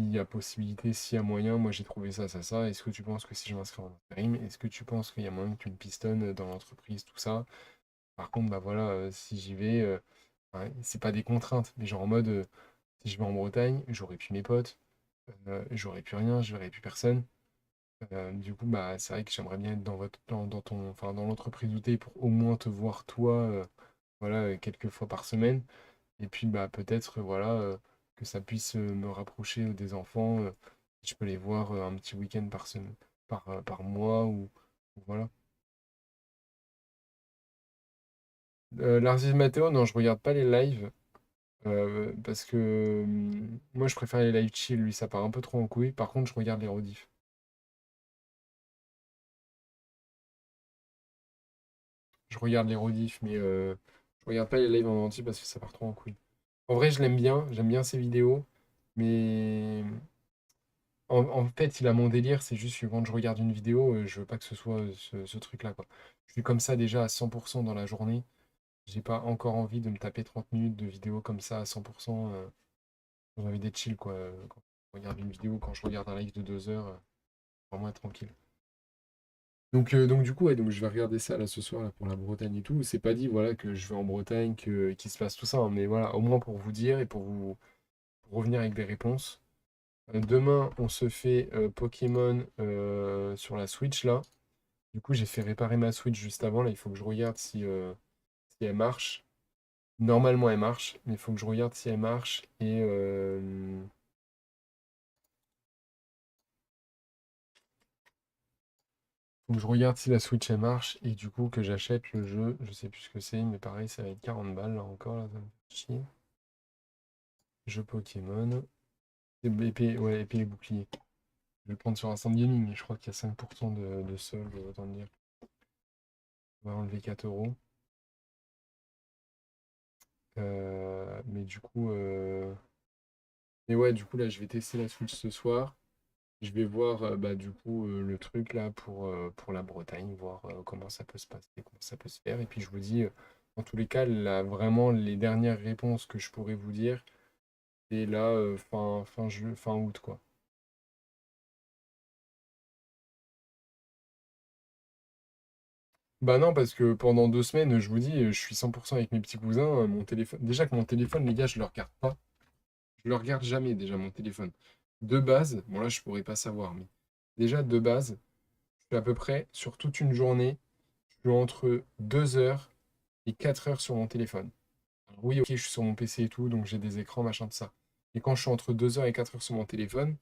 s'il y a possibilité, s'il y a moyen, moi j'ai trouvé ça, ça, ça. Est-ce que tu penses que si je m'inscris en intérim, est-ce que tu penses qu'il y a moyen que tu me pistonnes dans l'entreprise, tout ça? Par contre, bah voilà, si j'y vais, ouais, c'est pas des contraintes, mais genre en mode, si je vais en Bretagne, j'aurai plus mes potes, j'aurai plus rien, je verrai plus personne. Du coup, bah c'est vrai que j'aimerais bien être dans ton, enfin dans l'entreprise où t'es pour au moins te voir toi, voilà, quelques fois par semaine. Et puis bah peut-être voilà que ça puisse me rapprocher des enfants. Si je peux les voir un petit week-end par semaine, par mois ou voilà. L'artiste Mathéo, non, je regarde pas les lives parce que moi je préfère les lives chill, lui ça part un peu trop en couille. Par contre, je regarde les rediffs. Je regarde les rediffs, mais je regarde pas les lives en entier parce que ça part trop en couille. En vrai, je l'aime bien, j'aime bien ses vidéos, mais en fait, il a mon délire, c'est juste que quand je regarde une vidéo, je veux pas que ce soit ce truc-là, quoi. Je suis comme ça déjà à 100% dans la journée. J'ai pas encore envie de me taper 30 minutes de vidéo comme ça à 100%. J'ai envie d'être chill, quoi. Quand je regarde une vidéo, quand je regarde un live de 2 heures, vraiment être tranquille. Donc du coup, ouais, donc je vais regarder ça là ce soir là, pour la Bretagne et tout. C'est pas dit voilà que je vais en Bretagne, qu'il se passe tout ça, hein, mais voilà, au moins pour vous dire et pour revenir avec des réponses. Demain, on se fait Pokémon sur la Switch là. Du coup, j'ai fait réparer ma Switch juste avant. Là, il faut que je regarde si elle marche. Normalement, elle marche, mais il faut que je regarde si elle marche. Et faut que je regarde si la Switch elle marche. Et du coup, que j'achète le jeu. Je sais plus ce que c'est, mais pareil, ça va être 40 balles là encore. Là, ça me fait chier. Jeu Pokémon. Épée, ouais, épée et bouclier. Je vais le prendre sur un stand gaming. Je crois qu'il y a 5% de solde, autant dire. On va enlever 4 euros. Mais du coup. Mais ouais, du coup, là, je vais tester la Switch ce soir. Je vais voir bah, du coup le truc là pour la Bretagne, voir comment ça peut se passer, comment ça peut se faire. Et puis je vous dis, en tous les cas, là, vraiment les dernières réponses que je pourrais vous dire, c'est là fin août, quoi. Bah non, parce que pendant 2 semaines, je vous dis, je suis 100% avec mes petits cousins. Mon téléphone. Déjà que mon téléphone, les gars, je le regarde pas. Je le regarde jamais déjà, mon téléphone. De base, bon là, je pourrais pas savoir, mais déjà de base, je suis à peu près sur toute une journée, je suis entre 2 heures et 4 heures sur mon téléphone. Alors oui, ok, je suis sur mon PC et tout, donc j'ai des écrans, machin, de ça. Et quand je suis entre 2 heures et 4 heures sur mon téléphone,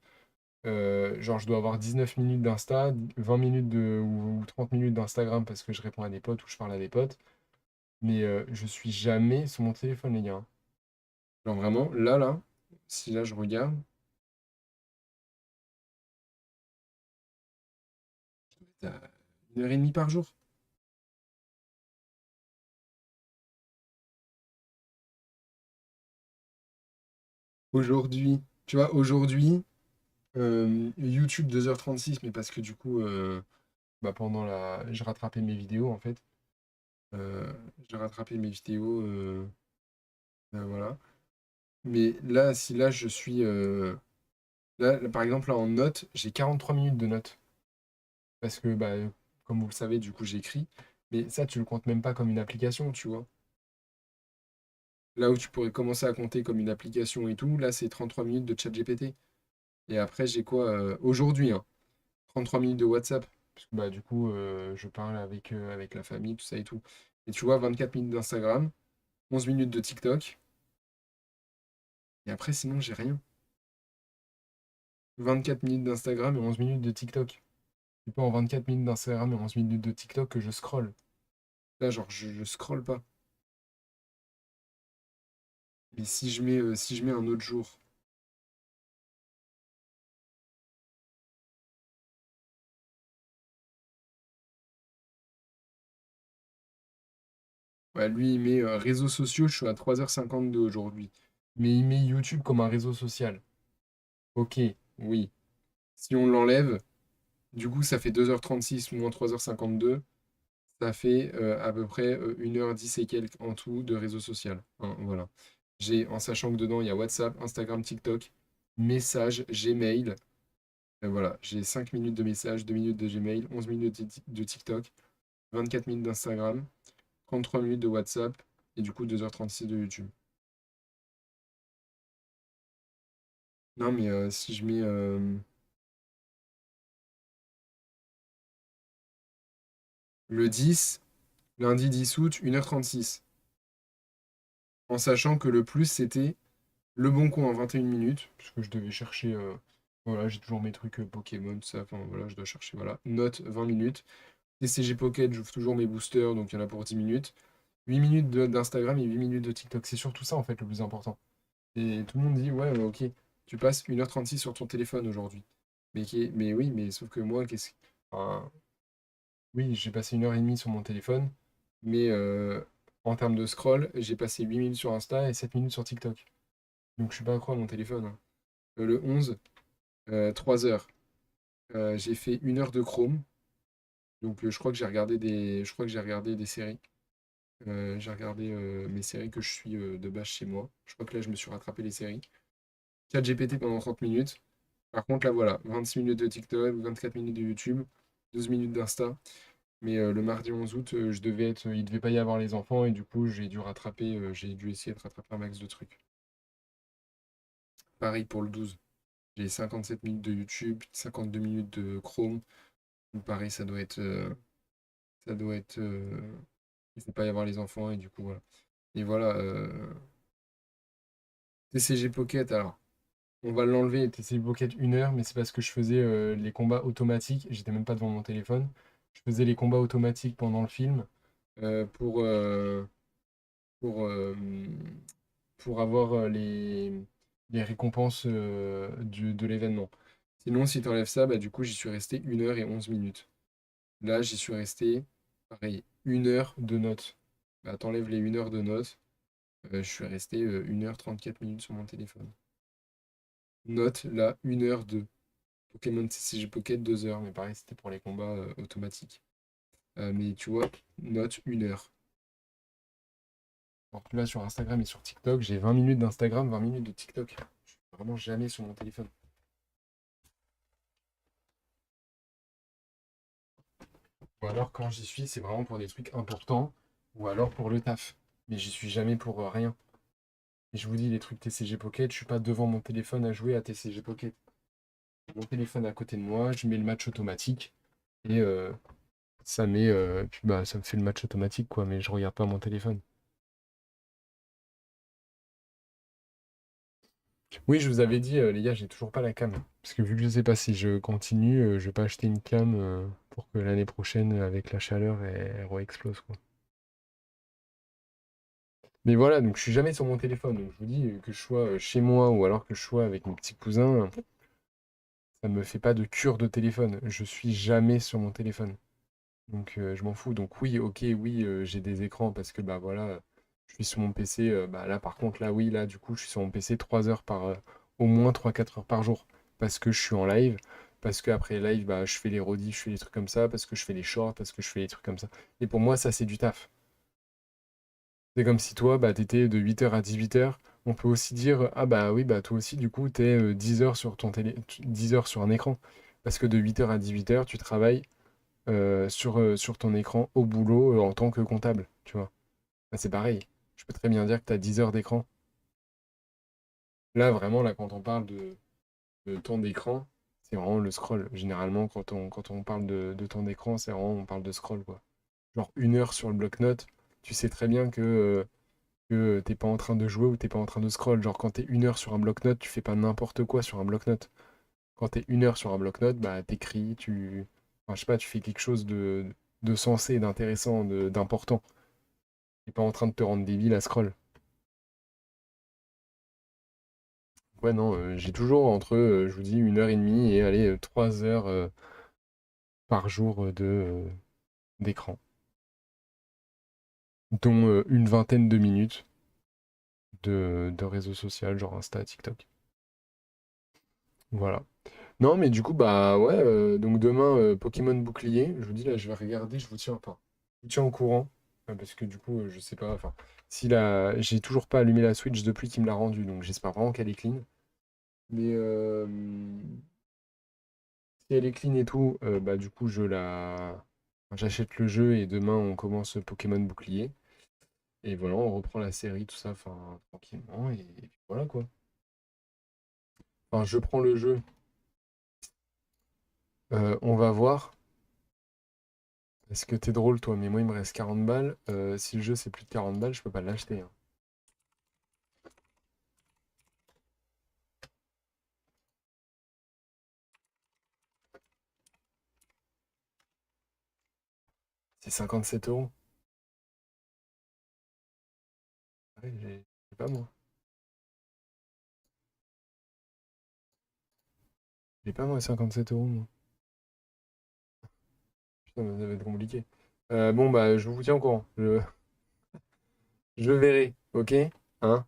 genre je dois avoir 19 minutes d'Insta, 20 minutes ou 30 minutes d'Instagram parce que je réponds à des potes ou je parle à des potes. Mais je suis jamais sur mon téléphone, les gars. Genre vraiment, là, si là je regarde, t'as 1 heure et demie par jour. Aujourd'hui, tu vois, aujourd'hui, YouTube 2h36, mais parce que du coup, bah pendant j'ai rattrapé mes vidéos en fait. Euh, j'ai rattrapé mes vidéos, voilà. Mais là, si là je suis, là, par exemple, là en notes, j'ai 43 minutes de notes. Parce que, bah, comme vous le savez, du coup, j'écris. Mais ça, tu le comptes même pas comme une application, tu vois. Là où tu pourrais commencer à compter comme une application et tout, là, c'est 33 minutes de chat GPT. Et après, j'ai quoi aujourd'hui, hein, 33 minutes de WhatsApp. Parce que, bah, du coup, je parle avec la famille, tout ça et tout. Et tu vois, 24 minutes d'Instagram, 11 minutes de TikTok. Et après, sinon, j'ai rien. 24 minutes d'Instagram et 11 minutes de TikTok. C'est pas en 24 minutes d'Instagram et 11 minutes de TikTok que je scrolle. Là, genre, je scrolle pas. Et si je mets un autre jour, ouais, lui, il met réseaux sociaux, je suis à 3h52 aujourd'hui. Mais il met YouTube comme un réseau social. Ok, oui. Si on l'enlève, du coup, ça fait 2h36 moins 3h52. Ça fait à peu près 1h10 et quelques en tout de réseau social. Hein, voilà. En sachant que dedans, il y a WhatsApp, Instagram, TikTok. messages, Gmail. Voilà, j'ai 5 minutes de messages, 2 minutes de Gmail, 11 minutes de TikTok, 24 minutes d'Instagram, 33 minutes de WhatsApp et du coup 2h36 de YouTube. Non, mais si je mets le 10, lundi 10 août, 1h36, en sachant que le plus c'était Le Bon Coin en 21 minutes, puisque je devais chercher, voilà, j'ai toujours mes trucs Pokémon, tout ça, enfin voilà, je dois chercher, voilà. Note 20 minutes. TCG Pocket, j'ouvre toujours mes boosters, donc il y en a pour 10 minutes. 8 minutes d'Instagram et 8 minutes de TikTok. C'est surtout ça en fait le plus important. Et tout le monde dit, ouais, ok, tu passes 1h36 sur ton téléphone aujourd'hui. Mais oui, mais sauf que moi, enfin, oui, j'ai passé 1h30 sur mon téléphone, mais en termes de scroll, j'ai passé 8 minutes sur Insta et 7 minutes sur TikTok. Donc je suis pas accro à mon téléphone, hein. Le 11, 3 heures. J'ai fait 1 heure de Chrome. Donc je crois que j'ai regardé des séries. J'ai regardé mes séries que je suis de base chez moi. Je crois que là, je me suis rattrapé les séries. ChatGPT pendant 30 minutes. Par contre, là, voilà, 26 minutes de TikTok, 24 minutes de YouTube, 12 minutes d'Insta. Mais le mardi 11 août, il devait pas y avoir les enfants et du coup, j'ai dû essayer de rattraper un max de trucs. Pareil pour le 12. J'ai 57 minutes de YouTube, 52 minutes de Chrome. Donc pareil, il ne faut pas y avoir les enfants et du coup, voilà. Et voilà, TCG Pocket, alors, on va l'enlever, TCG Pocket 1 heure, mais c'est parce que je faisais les combats automatiques, j'étais même pas devant mon téléphone. Je faisais les combats automatiques pendant le film euh, pour, euh, pour, euh, pour avoir les récompenses de l'événement. Sinon, si tu enlèves ça, bah, du coup, j'y suis resté 1h11 minutes. Là, j'y suis resté, pareil, 1 heure de notes. Bah, t'enlèves les 1 heure de notes, je suis resté 1h34 minutes sur mon téléphone. Note, là, 1 heure de Pokémon TCG Pocket, 2 heures. Mais pareil, c'était pour les combats automatiques. Mais tu vois, note 1 heure. Alors que là, sur Instagram et sur TikTok, j'ai 20 minutes d'Instagram, 20 minutes de TikTok. Je suis vraiment jamais sur mon téléphone. Ou alors, quand j'y suis, c'est vraiment pour des trucs importants. Ou alors pour le taf. Mais j'y suis jamais pour rien. Et je vous dis, les trucs TCG Pocket, je suis pas devant mon téléphone à jouer à TCG Pocket. Mon téléphone à côté de moi, je mets le match automatique et puis bah ça me fait le match automatique quoi, mais je regarde pas mon téléphone. Oui, je vous avais dit les gars, j'ai toujours pas la cam parce que vu que je sais pas si je continue, je vais pas acheter une cam pour que l'année prochaine avec la chaleur elle re-explose quoi. Mais voilà, donc je suis jamais sur mon téléphone. Donc je vous dis que je sois chez moi ou alors que je sois avec mes petits cousins, ça me fait pas de cure de téléphone. Je suis jamais sur mon téléphone. Donc je m'en fous. Donc oui, ok, oui, j'ai des écrans parce que bah voilà, je suis sur mon PC. Bah là par contre, là oui, là du coup, je suis sur mon PC 3 heures au moins 3 4 heures par jour. Parce que je suis en live, parce que après live, bah je fais les rediffs, je fais les trucs comme ça, parce que je fais les shorts, parce que je fais les trucs comme ça. Et pour moi, ça c'est du taf. C'est comme si toi, bah t'étais de 8 heures à 18 heures. On peut aussi dire, ah bah oui, bah toi aussi, du coup, t'es 10 heures sur 10 heures sur un écran. Parce que de 8 heures à 18 heures, tu travailles sur ton écran au boulot en tant que comptable, tu vois. Bah, c'est pareil. Je peux très bien dire que tu as 10 heures d'écran. Là, vraiment, là, quand on parle de temps d'écran, c'est vraiment le scroll. Généralement, quand on parle de temps d'écran, c'est vraiment, on parle de scroll, quoi. Genre 1 heure sur le bloc-notes, tu sais très bien que t'es pas en train de jouer ou t'es pas en train de scroll. Genre, quand t'es 1 heure sur un bloc-notes, tu fais pas n'importe quoi sur un bloc-notes. Quand t'es 1 heure sur un bloc-notes, bah, t'écris, enfin, je sais pas, tu fais quelque chose de sensé, d'intéressant, d'important. T'es pas en train de te rendre débile à scroll. Ouais, non, j'ai toujours entre, je vous dis, 1 heure et demie et allez, 3 heures par jour d'écran, dont une vingtaine de minutes de réseau social, genre Insta, TikTok. Voilà. Non, mais du coup, bah ouais, donc demain, Pokémon Bouclier, je vous dis là, je vais regarder, je vous tiens au courant, parce que du coup, je sais pas, enfin, si j'ai toujours pas allumé la Switch depuis qu'il me l'a rendue, donc j'espère vraiment qu'elle est clean. Mais si elle est clean et tout, bah du coup j'achète le jeu et demain on commence Pokémon Bouclier. Et voilà, on reprend la série, tout ça, enfin tranquillement, et puis voilà quoi. Enfin, je prends le jeu, on va voir. Est-ce que t'es drôle toi? Mais moi il me reste 40 balles. Si le jeu c'est plus de 40 balles, je peux pas l'acheter, hein. C'est 57 €. Ouais, j'ai pas moi. J'ai pas moi 57 € moi. Putain, mais ça va être compliqué. Bon bah je vous tiens au courant. Je verrai, ok? Hein?